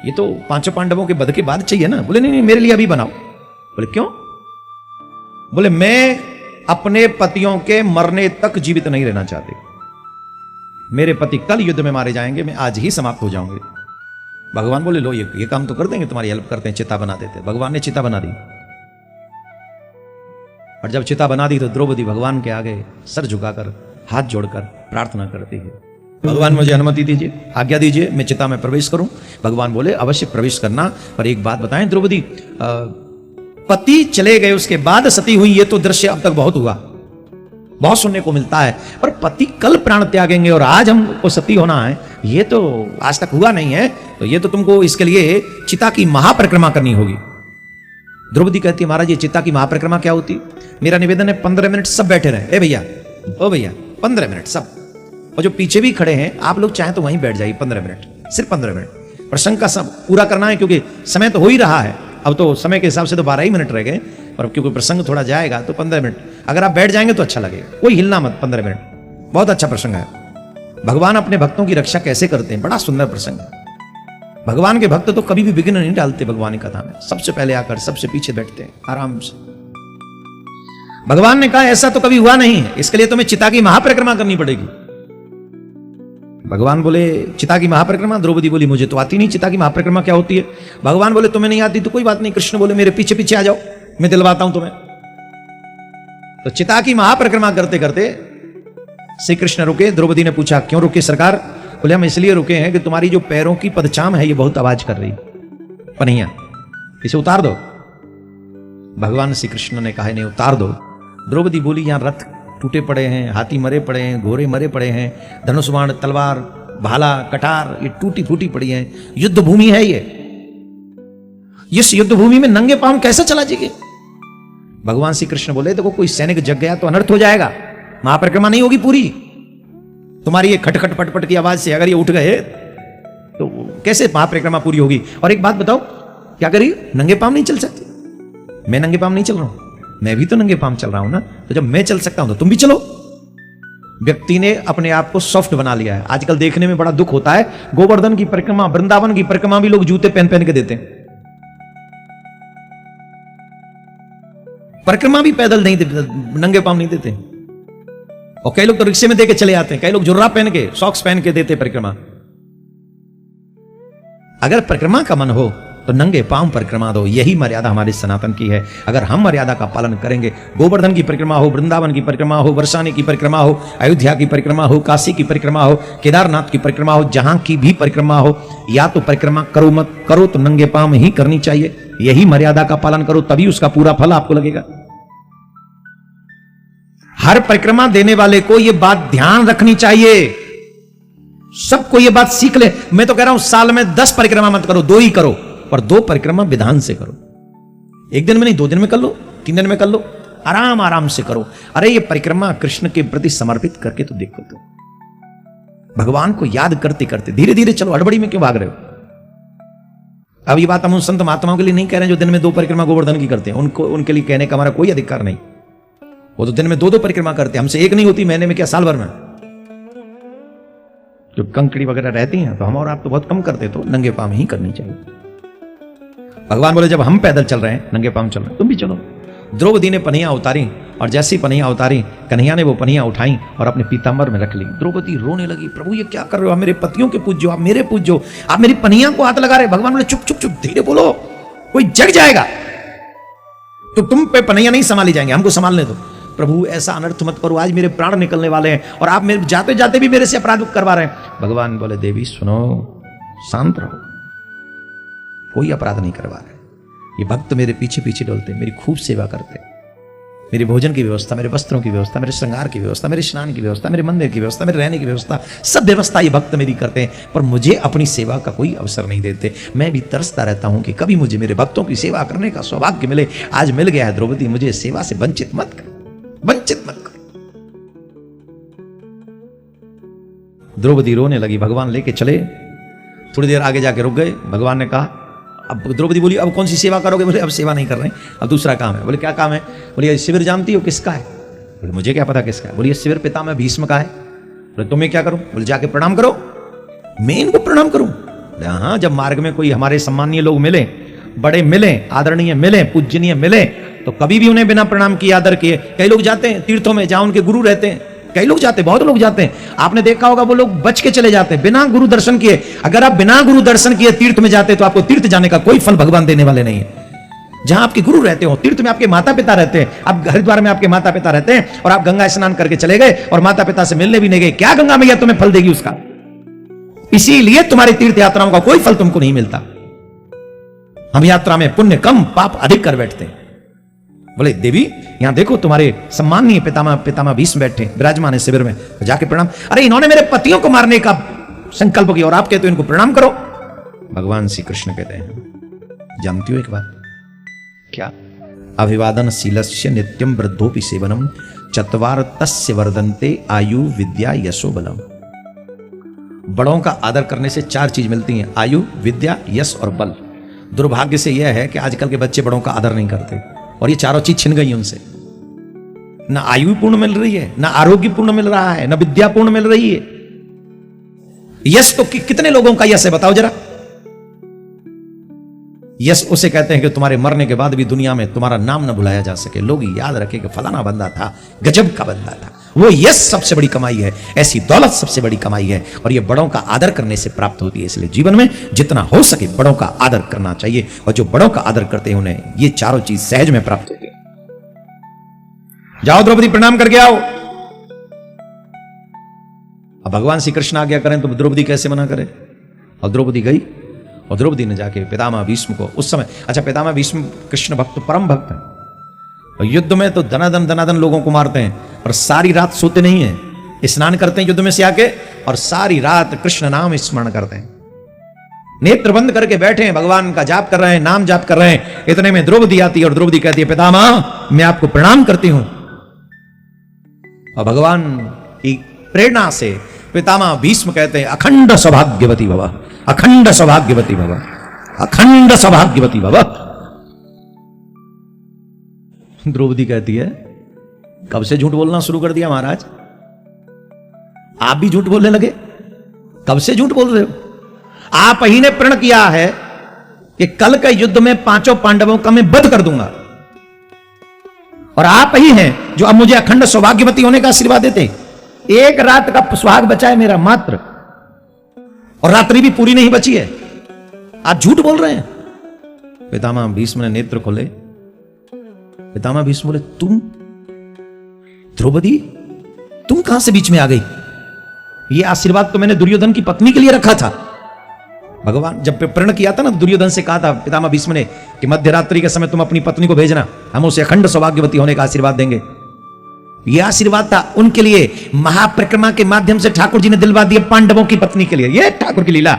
ये तो 5 पांडवों के वध के बाद चाहिए ना। बोले नहीं मेरे लिए अभी बनाओ। बोले क्यों? बोले मैं अपने पतियों के मरने तक जीवित नहीं रहना चाहती। मेरे पति कल युद्ध में मारे जाएंगे, मैं आज ही समाप्त हो जाऊंगी। भगवान बोले लो ये काम तो कर देंगे, तुम्हारी हेल्प करते हैं, चिता बना देते। भगवान ने चिता बना दी। और जब चिता बना दी तो द्रौपदी भगवान के आगे सर झुकाकर हाथ जोड़कर प्रार्थना करती है, भगवान मुझे अनुमति दीजिए, आज्ञा दीजिए, मैं चिता में प्रवेश करूं। भगवान बोले अवश्य प्रवेश करना, पर एक बात बताएं द्रौपदी, पति चले गए उसके बाद सती हुई, ये तो दृश्य अब तक बहुत हुआ, बहुत सुनने को मिलता है, पर पति कल प्राण त्यागेंगे और आज हमको सती होना है, ये तो आज तक हुआ नहीं है। तो ये तो तुमको इसके लिए चिता की महापरिक्रमा करनी होगी। द्रौपदी कहती है महाराज ये चिता की महापरिक्रमा क्या होती? मेरा निवेदन है 15 मिनट सब बैठे रहे। ए भैया, ओ भैया 15 मिनट सब, और जो पीछे भी खड़े हैं आप लोग चाहें तो वहीं बैठ जाइए 15 मिनट, सिर्फ 15 मिनट। प्रसंग का सब पूरा करना है क्योंकि समय तो हो ही रहा है, अब तो समय के हिसाब से तो 12 ही मिनट रह गए, और क्योंकि प्रसंग थोड़ा जाएगा तो 15 मिनट अगर आप बैठ जाएंगे तो अच्छा लगेगा, कोई हिलना मत। 15 मिनट बहुत अच्छा प्रसंग है। भगवान अपने भक्तों की रक्षा कैसे करते हैं, बड़ा सुंदर प्रसंग है। भगवान के भक्त तो कभी भी विघ्न नहीं डालते भगवान की कथा में, सबसे पहले आकर सबसे पीछे बैठते हैं आराम से। भगवान ने कहा ऐसा तो कभी हुआ नहीं है, इसके लिए तुम्हें चिता की महापरिक्रमा करनी पड़ेगी। भगवान बोले चिता की महापरिक्रमा? द्रौपदी बोली मुझे तो आती नहीं, चिता की महापरिक्रमा क्या होती है? भगवान बोले तुम्हें नहीं आती तो कोई बात नहीं। कृष्ण बोले मेरे पीछे पीछे आ जाओ, मैं दिलवाता हूं तुम्हें। तो चिता की महापरिक्रमा करते करते श्री कृष्ण रुके। द्रौपदी ने पूछा क्यों रुके सरकार? बोले हम इसलिए रुके हैं कि तुम्हारी जो पैरों की पदचाम है ये बहुत आवाज कर रही, पनिया इसे उतार दो। भगवान श्री कृष्ण ने कहा नहीं उतार दो। द्रौपदी बोली यहां रथ टूटे पड़े हैं, हाथी मरे पड़े हैं, घोड़े मरे पड़े हैं, धनुष बाण तलवार भाला कटार ये टूटी फूटी पड़ी है, युद्ध भूमि है ये, इस युद्ध भूमि में नंगे पांव कैसे चला जाएगी? भगवान श्री कृष्ण बोले देखो कोई सैनिक जग गया तो अनर्थ हो जाएगा, महापरिक्रमा नहीं होगी पूरी। तुम्हारी ये खटखट पटपट की आवाज से अगर ये उठ गए तो कैसे महापरिक्रमा पूरी होगी? और एक बात बताओ, क्या करिए? नंगे पांव नहीं चल सकते? मैं नंगे पांव नहीं चल रहा हूं, मैं भी तो नंगे पांव चल रहा हूं ना। तो जब मैं चल सकता हूं तो तुम भी चलो। व्यक्ति ने अपने आप को सॉफ्ट बना लिया है। आजकल देखने में बड़ा दुख होता है, गोवर्धन की परिक्रमा, वृंदावन की परिक्रमा भी लोग जूते पहन पहन के देते हैं। परिक्रमा भी पैदल नहीं देते, नंगे पांव नहीं देते। और कई लोग तो रिक्शे में देके चले आते हैं, कई लोग जुर्रा पहन के, सॉक्स पहन के देते परिक्रमा। अगर परिक्रमा का मन हो तो नंगे पांव परिक्रमा दो, यही मर्यादा हमारी सनातन की है। अगर हम मर्यादा का पालन करेंगे, गोवर्धन की परिक्रमा हो, वृंदावन की परिक्रमा हो, बरसाने की परिक्रमा हो, अयोध्या की परिक्रमा हो, काशी की परिक्रमा हो, केदारनाथ की परिक्रमा हो, जहां की भी परिक्रमा हो, या तो परिक्रमा करो मत करो तो नंगे पांव ही करनी चाहिए। यही मर्यादा का पालन करो, तभी उसका पूरा फल आपको लगेगा। हर परिक्रमा देने वाले को यह बात ध्यान रखनी चाहिए, सबको यह बात सीख ले। मैं तो कह रहा हूं साल में 10 परिक्रमा मत करो, 2 ही करो, पर 2 परिक्रमा विधान से करो। एक दिन में नहीं, 2 दिन में कर लो, 3 दिन में कर लो, आराम आराम से करो। अरे ये परिक्रमा कृष्ण के प्रति समर्पित करके तो देखो, तो भगवान को याद करते करते धीरे धीरे चलो, हड़बड़ी में क्यों भाग रहे हो? अब ये बात हम उन संत महात्माओं के लिए नहीं कह रहे हैं जो दिन में 2 परिक्रमा गोवर्धन की करते हैं, उनको उनके लिए कहने का हमारा कोई अधिकार नहीं। वो तो दिन में 2-2 परिक्रमा करते हैं, हमसे एक नहीं होती, महीने में क्या साल भर में। जो कंकड़ी वगैरह रहती हैं तो हम और आप तो बहुत कम करते, तो नंगे पांव ही करनी चाहिए। भगवान बोले जब हम पैदल चल रहे हैं, नंगे पांव चल रहे हैं, तुम भी चलो। द्रौपदी ने पनिया उतारी और जैसी पनिया उतारी, कन्हैया ने वो पनिया उठाई और अपने पीतांबर में रख ली। द्रौपदी रोने लगी, प्रभु ये क्या कर रहे हो? आप मेरे पतियों के पूज्यो, आप मेरे पूज्यो, आप मेरी पनिया को हाथ लगा रहे। भगवान बोले चुप चुप चुप, धीरे बोलो, कोई जग जाएगा तो तुम पे पनिया नहीं संभाली जाएंगे, हमको संभालने दो। प्रभु ऐसा अनर्थ मत करो, आज मेरे प्राण निकलने वाले हैं और आप मेरे जाते जाते भी मेरे से अपराध करवा रहे हैं। भगवान बोले देवी सुनो, शांत रहो, कोई अपराध नहीं करवा रहे। ये भक्त मेरे पीछे पीछे डोलते, मेरी खूब सेवा करते, मेरे भोजन की व्यवस्था, मेरे वस्त्रों की व्यवस्था, मेरे श्रृंगार की व्यवस्था, मेरे स्नान की व्यवस्था, मेरे मंदिर की व्यवस्था, मेरे रहने की व्यवस्था, सब व्यवस्था ये भक्त मेरी करते हैं, पर मुझे अपनी सेवा का कोई अवसर नहीं देते। मैं भी तरसता रहता हूं कि कभी मुझे मेरे भक्तों की सेवा करने का सौभाग्य मिले। आज मिल गया है द्रौपदी, मुझे सेवा से वंचित मत कर, वंचित मत करो। द्रौपदी रोने लगी, भगवान लेके चले, थोड़ी देर आगे जाके रुक गए। भगवान ने कहा, अब द्रौपदी बोली अब कौन सी सेवा करोगे? बोले अब सेवा नहीं कर रहे, अब दूसरा काम है। बोले क्या काम है? बोले ये शिविर जानती हो किसका है? बोले मुझे क्या पता किसका है। बोले ये शिविर पितामह भीष्म का है। बोले तुम्हें क्या करूं? बोले जाके प्रणाम करो। मैं इनको प्रणाम करूं? हाँ, जब मार्ग में कोई हमारे सम्मानीय लोग मिले, बड़े मिले, आदरणीय मिले, पूजनीय मिले, तो कभी भी उन्हें बिना प्रणाम किए, आदर किए। कई लोग जाते हैं तीर्थों में जहां उनके गुरु रहते हैं, कई लोग जाते हैं, बहुत लोग जाते हैं, आपने देखा होगा वो लोग बच के चले जाते हैं बिना गुरु दर्शन किए। अगर आप बिना गुरु दर्शन किए तीर्थ में जाते तो आपको तीर्थ जाने का कोई फल भगवान देने वाले नहीं है। जहां आपके गुरु रहते हो, तीर्थ में आपके माता पिता रहते हैं, आप हरिद्वार में आपके माता पिता रहते हैं और आप गंगा स्नान करके चले गए और माता पिता से मिलने भी नहीं गए, क्या गंगा मैया तुम्हें फल देगी उसका? इसीलिए तुम्हारी तीर्थ यात्राओं का कोई फल तुमको नहीं मिलता। हम यात्रा में पुण्य कम पाप अधिक कर बैठते हैं। बोले देवी यहां देखो तुम्हारे सम्माननीय पितामह भीष्म बैठे विराजमान है शिविर में, जाके प्रणाम। अरे इन्होंने मेरे पतियों को मारने का संकल्प किया और आप कहते हो इनको प्रणाम करो। भगवान श्री कृष्ण कहते हैं जानती हो एक बात क्या? अभिवादन शीलस्य नित्यम वृद्धोपि सेवनम चत्वार तस्य वर्धन्ते आयु विद्या यशो बलम। बड़ों का आदर करने से 4 चीज मिलती हैं, आयु, विद्या, यश और बल। दुर्भाग्य से यह है कि आजकल के बच्चे बड़ों का आदर नहीं करते और ये 4 चीज छिन गई उनसे। ना आयु पूर्ण मिल रही है, ना आरोग्य पूर्ण मिल रहा है, ना विद्या पूर्ण मिल रही है। यश तो कितने लोगों का यश है बताओ जरा? यश उसे कहते हैं कि तुम्हारे मरने के बाद भी दुनिया में तुम्हारा नाम न भुलाया जा सके, लोग याद रखे कि फलाना बंदा था, गजब का बंदा था। वो यश सबसे बड़ी कमाई है, ऐसी दौलत सबसे बड़ी कमाई है और ये बड़ों का आदर करने से प्राप्त होती है। इसलिए जीवन में जितना हो सके बड़ों का आदर करना चाहिए और जो बड़ों का आदर करते हैं उन्हें ये 4 चीज सहज में प्राप्त होती है। जाओ द्रौपदी प्रणाम करके आओ। अब भगवान श्री कृष्ण आज्ञा करें तो द्रौपदी कैसे मना करे? और द्रौपदी गई और द्रौपदी ने जाके पितामह भीष्म को उस समय, अच्छा पितामह भीष्म कृष्ण भक्त परम भक्त हैं और युद्ध में तो दनादन लोगों को मारते हैं और सारी रात सोते नहीं है, स्नान करते हैं युद्ध में से आके और सारी रात कृष्ण नाम स्मरण करते हैं, नेत्र बंद करके बैठे हैं, भगवान का जाप कर रहे हैं, नाम जाप कर रहे हैं। इतने में द्रौपदी आती है और द्रौपदी कहती है पितामह मैं आपको प्रणाम करती हूं। और भगवान की प्रेरणा से पितामह भीष्म कहते हैं अखंड सौभाग्यवती भव, अखंड सौभाग्यवती भव, अखंड सौभाग्यवती भव। द्रौपदी कहती है कब से झूठ बोलना शुरू कर दिया महाराज? आप भी झूठ बोलने लगे? कब से झूठ बोल रहे हो? आप ही ने प्रण किया है कि कल के युद्ध में 5 पांडवों का मैं वध कर दूंगा, और आप ही हैं जो अब मुझे अखंड सौभाग्यवती होने का आशीर्वाद देते। एक रात का सुहाग बचा है मेरा मात्र, और रात्रि भी पूरी नहीं बची है, आप झूठ बोल रहे हैं। पितामह भीष्म ने नेत्र खोले। पितामह भीष्म बोले तुम द्रौपदी, तुम कहां से बीच में आ गई? ये आशीर्वाद तो मैंने दुर्योधन की पत्नी के लिए रखा था। भगवान जब प्रण किया था ना, दुर्योधन से कहा था पितामह भीष्म ने कि मध्य रात्रि के समय तुम अपनी पत्नी को भेजना, हम उसे अखंड सौभाग्यवती होने का आशीर्वाद देंगे। यह आशीर्वाद था उनके लिए, महापरिक्रमा के माध्यम से ठाकुर जी ने दिलवा दिए पांडवों की पत्नी के लिए। यह ठाकुर की लीला।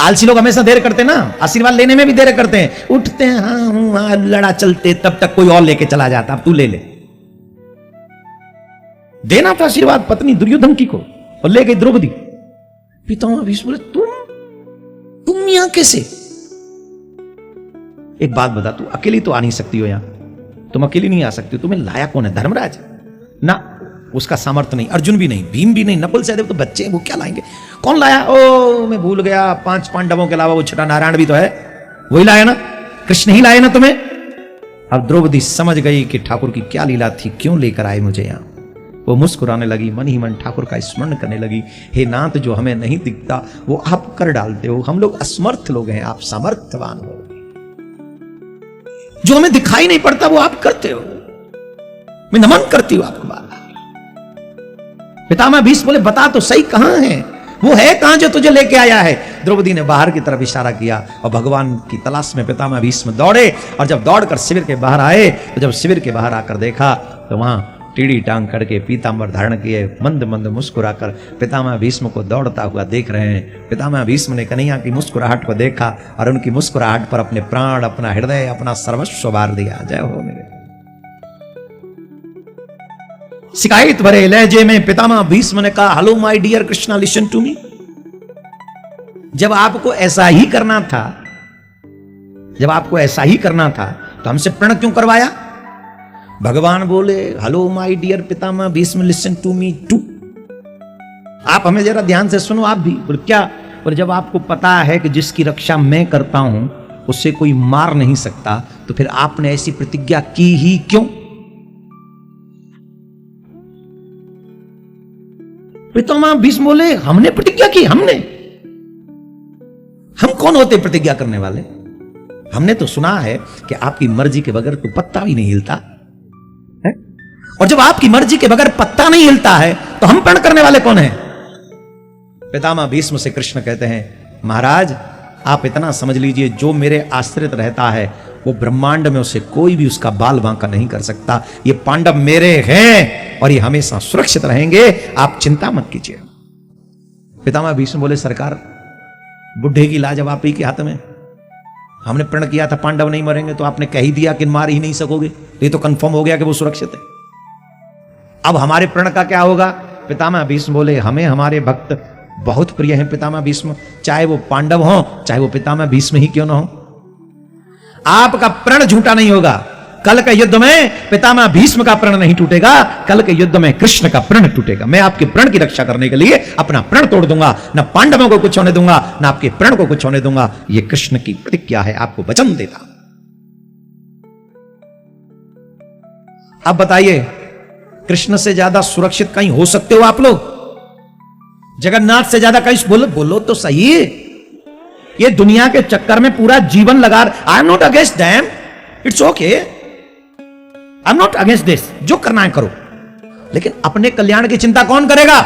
आलसी लोग हमेशा देर करते ना, आशीर्वाद लेने में भी देर करते हैं। उठते हैं हाँ लड़ा चलते, तब तक कोई और लेके चला जाता, अब तू ले ले। देना था आशीर्वाद पत्नी दुर्योधन की को, और ले गई द्रौपदी। पितामह भीष्म बोले तुम यहां कैसे? एक बात बता, तू अकेली तो आ नहीं सकती हो यहां, तुम अकेली नहीं आ सकती हो। तुम्हें लाया कौन है? धर्मराज ना, उसका सामर्थ्य नहीं, अर्जुन भी नहीं, भीम भी नहीं, नकुल सहदेव तो बच्चे हैं, वो क्या लाएंगे? कौन लाया? ओ मैं भूल गया, 5 पांडवों के अलावा वो छठा नारायण भी तो है, वही लाया ना, कृष्ण ही लाए ना तुम्हें। अब द्रौपदी समझ गई कि ठाकुर की क्या लीला थी, क्यों लेकर आए मुझे यहां। वो मुस्कुराने लगी, मन ही मन ठाकुर का स्मरण करने लगी। हे नाथ, जो हमें नहीं दिखता वो आप कर डालते हो, हम लोग असमर्थ लोग हैं, आप सामर्थ्यवान हो। जो हमें दिखाई नहीं पड़ता वो आप करते हो, मैं नमन करती हूं आपको। बाबा पितामह भीष्म बोले बता तो सही, कहां है वो? है कहां जो तुझे लेके आया है? द्रौपदी ने बाहर की तरफ इशारा किया, और भगवान की तलाश में पितामह भीष्म दौड़े। और जब दौड़कर शिविर के बाहर आए, तो जब शिविर के बाहर आकर देखा तो वहां टीढ़ी टांग करके पीतांबर धारण किए, मंद मंद मुस्कुराकर पितामह भीष्म को दौड़ता हुआ देख रहे हैं। पितामह भीष्म ने कन्हैया की मुस्कुराहट को देखा, और उनकी मुस्कुराहट पर अपने प्राण, अपना हृदय, अपना सर्वस्व वार दिया। जय हो मेरे। शिकायत भरे लहजे में पितामह भीष्म ने कहा, hello my dear Krishna, listen to me. जब आपको ऐसा ही करना था, जब आपको ऐसा ही करना था, तो हमसे प्रण क्यों करवाया? भगवान बोले, हेलो माय डियर पितामह Bhishma, listen to me too. आप हमें जरा ध्यान से सुनो। आप भी बोले क्या? और जब आपको पता है कि जिसकी रक्षा मैं करता हूं उससे कोई मार नहीं सकता, तो फिर आपने ऐसी प्रतिज्ञा की ही क्यों? पितामह भीष्म बोले, हमने प्रतिज्ञा की? हम कौन होते प्रतिज्ञा करने वाले? हमने तो सुना है कि आपकी मर्जी के बगैर तो पत्ता भी नहीं हिलता है? और जब आपकी मर्जी के बगैर पत्ता नहीं हिलता है, तो हम प्रण करने वाले कौन हैं? पितामह भीष्म से कृष्ण कहते हैं, महाराज आप इतना समझ लीजिए, जो मेरे आश्रित रहता है वो ब्रह्मांड में उसे कोई भी उसका बाल बांका नहीं कर सकता। ये पांडव मेरे हैं और ये हमेशा सुरक्षित रहेंगे, आप चिंता मत कीजिए। पितामह भीष्म बोले, सरकार बुढ़े की लाज अब आप ही के हाथ में। हमने प्रण किया था पांडव नहीं मरेंगे, तो आपने कह ही दिया कि मार ही नहीं सकोगे, ये तो कंफर्म हो गया कि वो सुरक्षित है। अब हमारे प्रण का क्या होगा? पितामह भीष्म बोले, हमें हमारे भक्त बहुत प्रिय हैं पितामह भीष्म, चाहे वो पांडव हो चाहे वो पितामह भीष्म ही क्यों ना हो। आपका प्रण झूठा नहीं होगा। कल के युद्ध में पितामह भीष्म का प्रण नहीं टूटेगा, कल के युद्ध में कृष्ण का प्रण टूटेगा। मैं आपके प्रण की रक्षा करने के लिए अपना प्रण तोड़ दूंगा, न पांडवों को कुछ होने दूंगा, न आपके प्रण को कुछ होने दूंगा। यह कृष्ण की प्रतिज्ञा है, आपको वचन देता। अब बताइए, कृष्ण से ज्यादा सुरक्षित कहीं हो सकते हो आप लोग? जगन्नाथ से ज्यादा कहीं? बोलो तो सही। ये दुनिया के चक्कर में पूरा जीवन लगा। I am not against them, it's okay, I am not against this, जो करना है करो, लेकिन अपने कल्याण की चिंता कौन करेगा?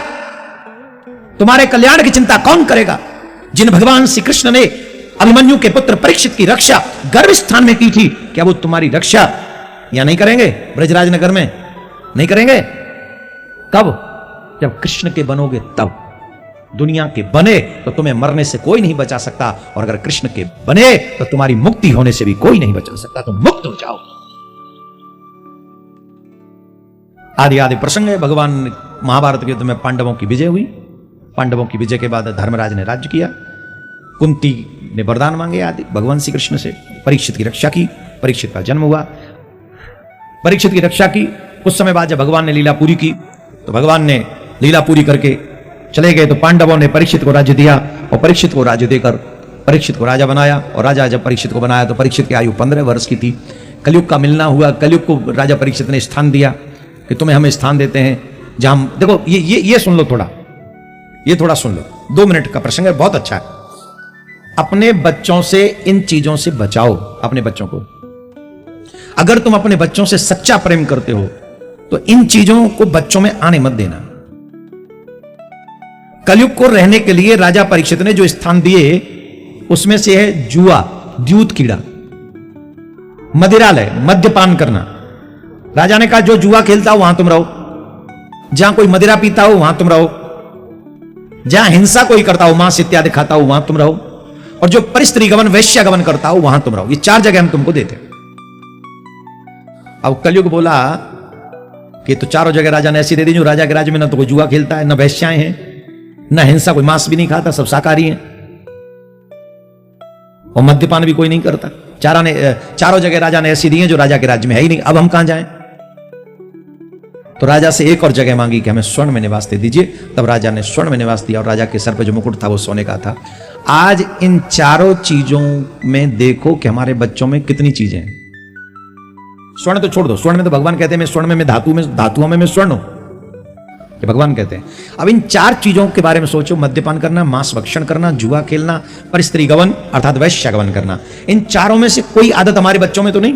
तुम्हारे कल्याण की चिंता कौन करेगा? जिन भगवान श्री कृष्ण ने अभिमन्यु के पुत्र परीक्षित की रक्षा गर्भ स्थान में की थी, क्या वो तुम्हारी रक्षा या नहीं करेंगे? ब्रजराज नगर में नहीं करेंगे? कब? जब कृष्ण के बनोगे तब। दुनिया के बने तो तुम्हें मरने से कोई नहीं बचा सकता, और अगर कृष्ण के बने तो तुम्हारी मुक्ति होने से भी कोई नहीं बचा सकता। तुम मुक्त हो जाओ। आदि आदि प्रसंग है। भगवान महाभारत के युद्ध में पांडवों की विजय हुई। पांडवों की विजय के बाद धर्मराज ने राज्य किया। कुंती ने वरदान मांगे आदि भगवान श्री कृष्ण से। परीक्षित की रक्षा की। परीक्षित का जन्म हुआ। परीक्षित की रक्षा की। कुछ समय बाद जब भगवान ने लीला पूरी की तो भगवान ने लीला पूरी करके चले गए तो पांडवों ने परीक्षित को राज्य दिया और परीक्षित को राज्य देकर परीक्षित को राजा बनाया। और राजा जब परीक्षित को बनाया तो परीक्षित की आयु 15 वर्ष की थी। कलयुग का मिलना हुआ। कलयुग को राजा परीक्षित ने स्थान दिया कि तुम्हें हम स्थान देते हैं जहां। देखो ये सुन लो थोड़ा, ये थोड़ा सुन लो, 2 मिनट का प्रसंग है, बहुत अच्छा है। अपने बच्चों से इन चीजों से बचाओ अपने बच्चों को। अगर तुम अपने बच्चों से सच्चा प्रेम करते हो तो इन चीजों को बच्चों में आने मत देना। कलयुग को रहने के लिए राजा परीक्षित ने जो स्थान दिए उसमें से है जुआ, द्यूत कीड़ा, मदिरालय, मद्यपान करना। राजा ने कहा जो जुआ खेलता हो वहां तुम रहो, जहां कोई मदिरा पीता हो वहां तुम रहो, जहां हिंसा कोई करता हो, मांस इत्यादि खाता हो वहां तुम रहो, और जो परिस्त्री गमन वैश्य गमन करता हो वहां तुम रहो। ये 4 जगह हम तुमको देते। अब कलयुग बोला कि तो चारों जगह राजा ने ऐसी दे दी जो राजा के राज्य में ना तो कोई जुआ खेलता है, ना वैश्याएं हैं, ना हिंसा, कोई मांस भी नहीं खाता, सब शाकाहारी हैं, और मद्यपान भी कोई नहीं करता। चारों जगह राजा ने ऐसी दी हैं जो राजा के राज्य में है ही नहीं। अब हम कहां जाएं? तो राजा से एक और जगह मांगी कि हमें स्वर्ण में निवास दे दीजिए। तब राजा ने स्वर्ण में निवास दिया और राजा के सर पे जो मुकुट था वो सोने का था। आज इन चारों चीजों में देखो कि हमारे बच्चों में कितनी चीजें हैं। स्वर्ण तो छोड़ दो, स्वर्ण में तो भगवान कहते हैं मैं स्वर्ण में धातुओं में मैं स्वर्ण हूं, ये भगवान कहते हैं। अब इन 4 चीजों के बारे में सोचो, मद्यपान करना, मांस भक्षण करना, जुआ खेलना, परिस्त्री गमन अर्थात वैश्य गमन करना। इन चारों में से कोई आदत हमारे बच्चों में तो नहीं।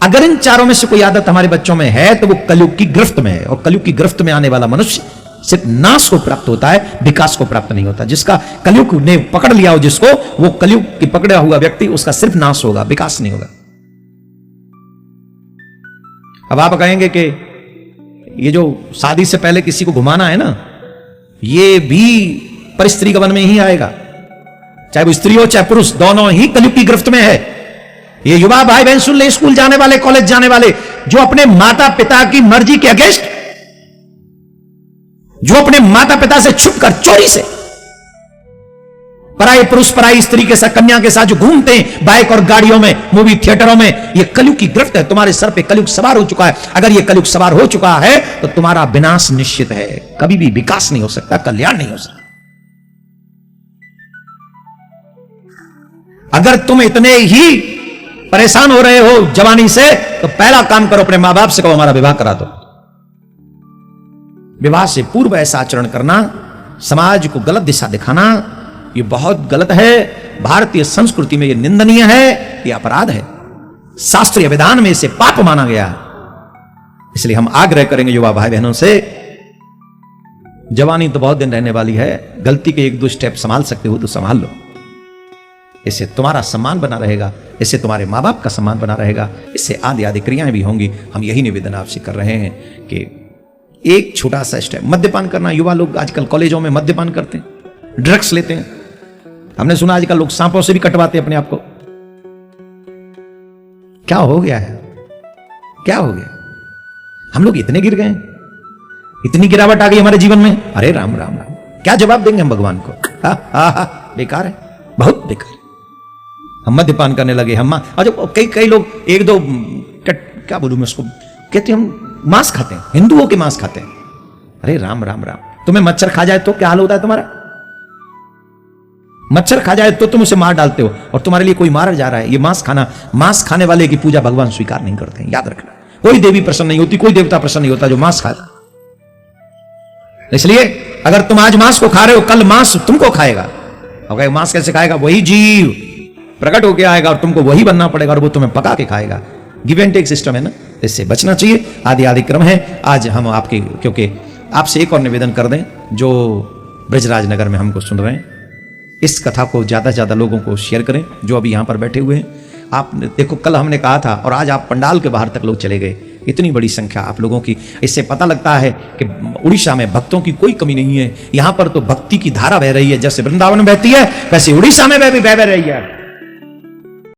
अगर इन चारों में से कोई आदत हमारे बच्चों में है तो वो कलयुग की गिरफ्त में है, और कलयुग की गिरफ्त में आने वाला मनुष्य सिर्फ नाश को प्राप्त होता है, विकास को प्राप्त नहीं होता। जिसका कलयुग ने पकड़ लिया हो जिसको, वो कलयुग की पकड़ा हुआ व्यक्ति, उसका सिर्फ नाश होगा, विकास नहीं होगा। अब आप कहेंगे कि ये जो शादी से पहले किसी को घुमाना है ना, ये भी परिस्त्री गमन में ही आएगा। चाहे वो स्त्री हो चाहे पुरुष, दोनों ही कलयुग की गिरफ्त में है। ये युवा भाई बहन सुन ले, स्कूल जाने वाले, कॉलेज जाने वाले, जो अपने माता पिता की मर्जी के अगेंस्ट, जो अपने माता पिता से छुपकर चोरी से पराई पुरुष पराई स्त्री के साथ, कन्या के साथ जो घूमते हैं बाइक और गाड़ियों में, मूवी थिएटरों में, ये कलयुग की गिरफ्त है। तुम्हारे सर पे कलयुग सवार हो चुका है। अगर ये कलयुग सवार हो चुका है तो तुम्हारा विनाश निश्चित है। कभी भी विकास नहीं हो सकता, कल्याण नहीं हो सकता। अगर तुम इतने ही परेशान हो रहे हो जवानी से तो पहला काम करो, अपने मां बाप से कहो हमारा विवाह करा दो। विवाह से पूर्व ऐसा आचरण करना, समाज को गलत दिशा दिखाना, ये बहुत गलत है। भारतीय संस्कृति में ये निंदनीय है, ये अपराध है। शास्त्रीय विधान में इसे पाप माना गया है। इसलिए हम आग्रह करेंगे युवा भाई बहनों से, जवानी तो बहुत दिन रहने वाली है, गलती के 1-2 स्टेप संभाल सकते हो तो संभाल लो। इससे तुम्हारा सम्मान बना रहेगा, इससे तुम्हारे मां बाप का सम्मान बना रहेगा, इससे आदि आदि क्रियाएं भी होंगी। हम यही निवेदन आपसे कर रहे हैं कि एक छोटा सा स्टेप। मद्यपान करना, युवा लोग आजकल कॉलेजों में मद्यपान करते हैं, ड्रग्स लेते हैं। हमने सुना आजकल लोग सांपों से भी कटवाते हैं अपने आप को। क्या हो गया है? क्या हो गया? हम लोग इतने गिर गए, इतनी गिरावट आ गई हमारे जीवन में। अरे राम राम राम, क्या जवाब देंगे हम भगवान को? बेकार है, बहुत बेकार। हम मद्यपान करने लगे, हम और जब कई लोग 1-2 क्या बोलूं मैं उसको, कहते हम मांस खाते हैं, हिंदुओं के मांस खाते हैं। अरे राम राम राम, तुम्हें मच्छर खा जाए तो क्या हाल होता है तुम्हारा? मच्छर खा जाए तो तुम उसे मार डालते हो, और तुम्हारे लिए कोई मारा जा रहा है। ये मांस खाना, मांस खाने वाले की पूजा भगवान स्वीकार नहीं करते हैं, याद रखना। कोई देवी प्रसन्न नहीं होती, कोई देवता प्रसन्न नहीं होता जो मांस खाता। इसलिए अगर तुम आज मांस को खा रहे हो, कल मांस तुमको खाएगा। और मांस कैसे खाएगा? वही जीव प्रकट होकर आएगा और तुमको वही बनना पड़ेगा, और वो तुम्हें पका के खाएगा। गिव एंड टेक सिस्टम है ना, इससे बचना चाहिए। आदि आदि क्रम है। आज हम आपके, क्योंकि आपसे एक और निवेदन कर दें, जो ब्रजराज नगर में हमको सुन रहे हैं, इस कथा को ज्यादा से ज्यादा लोगों को शेयर करें जो अभी यहां पर बैठे हुए हैं। आप देखो, कल हमने कहा था और आज आप पंडाल के बाहर तक लोग चले गए। इतनी बड़ी संख्या आप लोगों की, इससे पता लगता है कि उड़ीसा में भक्तों की कोई कमी नहीं है। यहां पर तो भक्ति की धारा बह रही है, जैसे वृंदावन में बहती है वैसे उड़ीसा में बह रही है।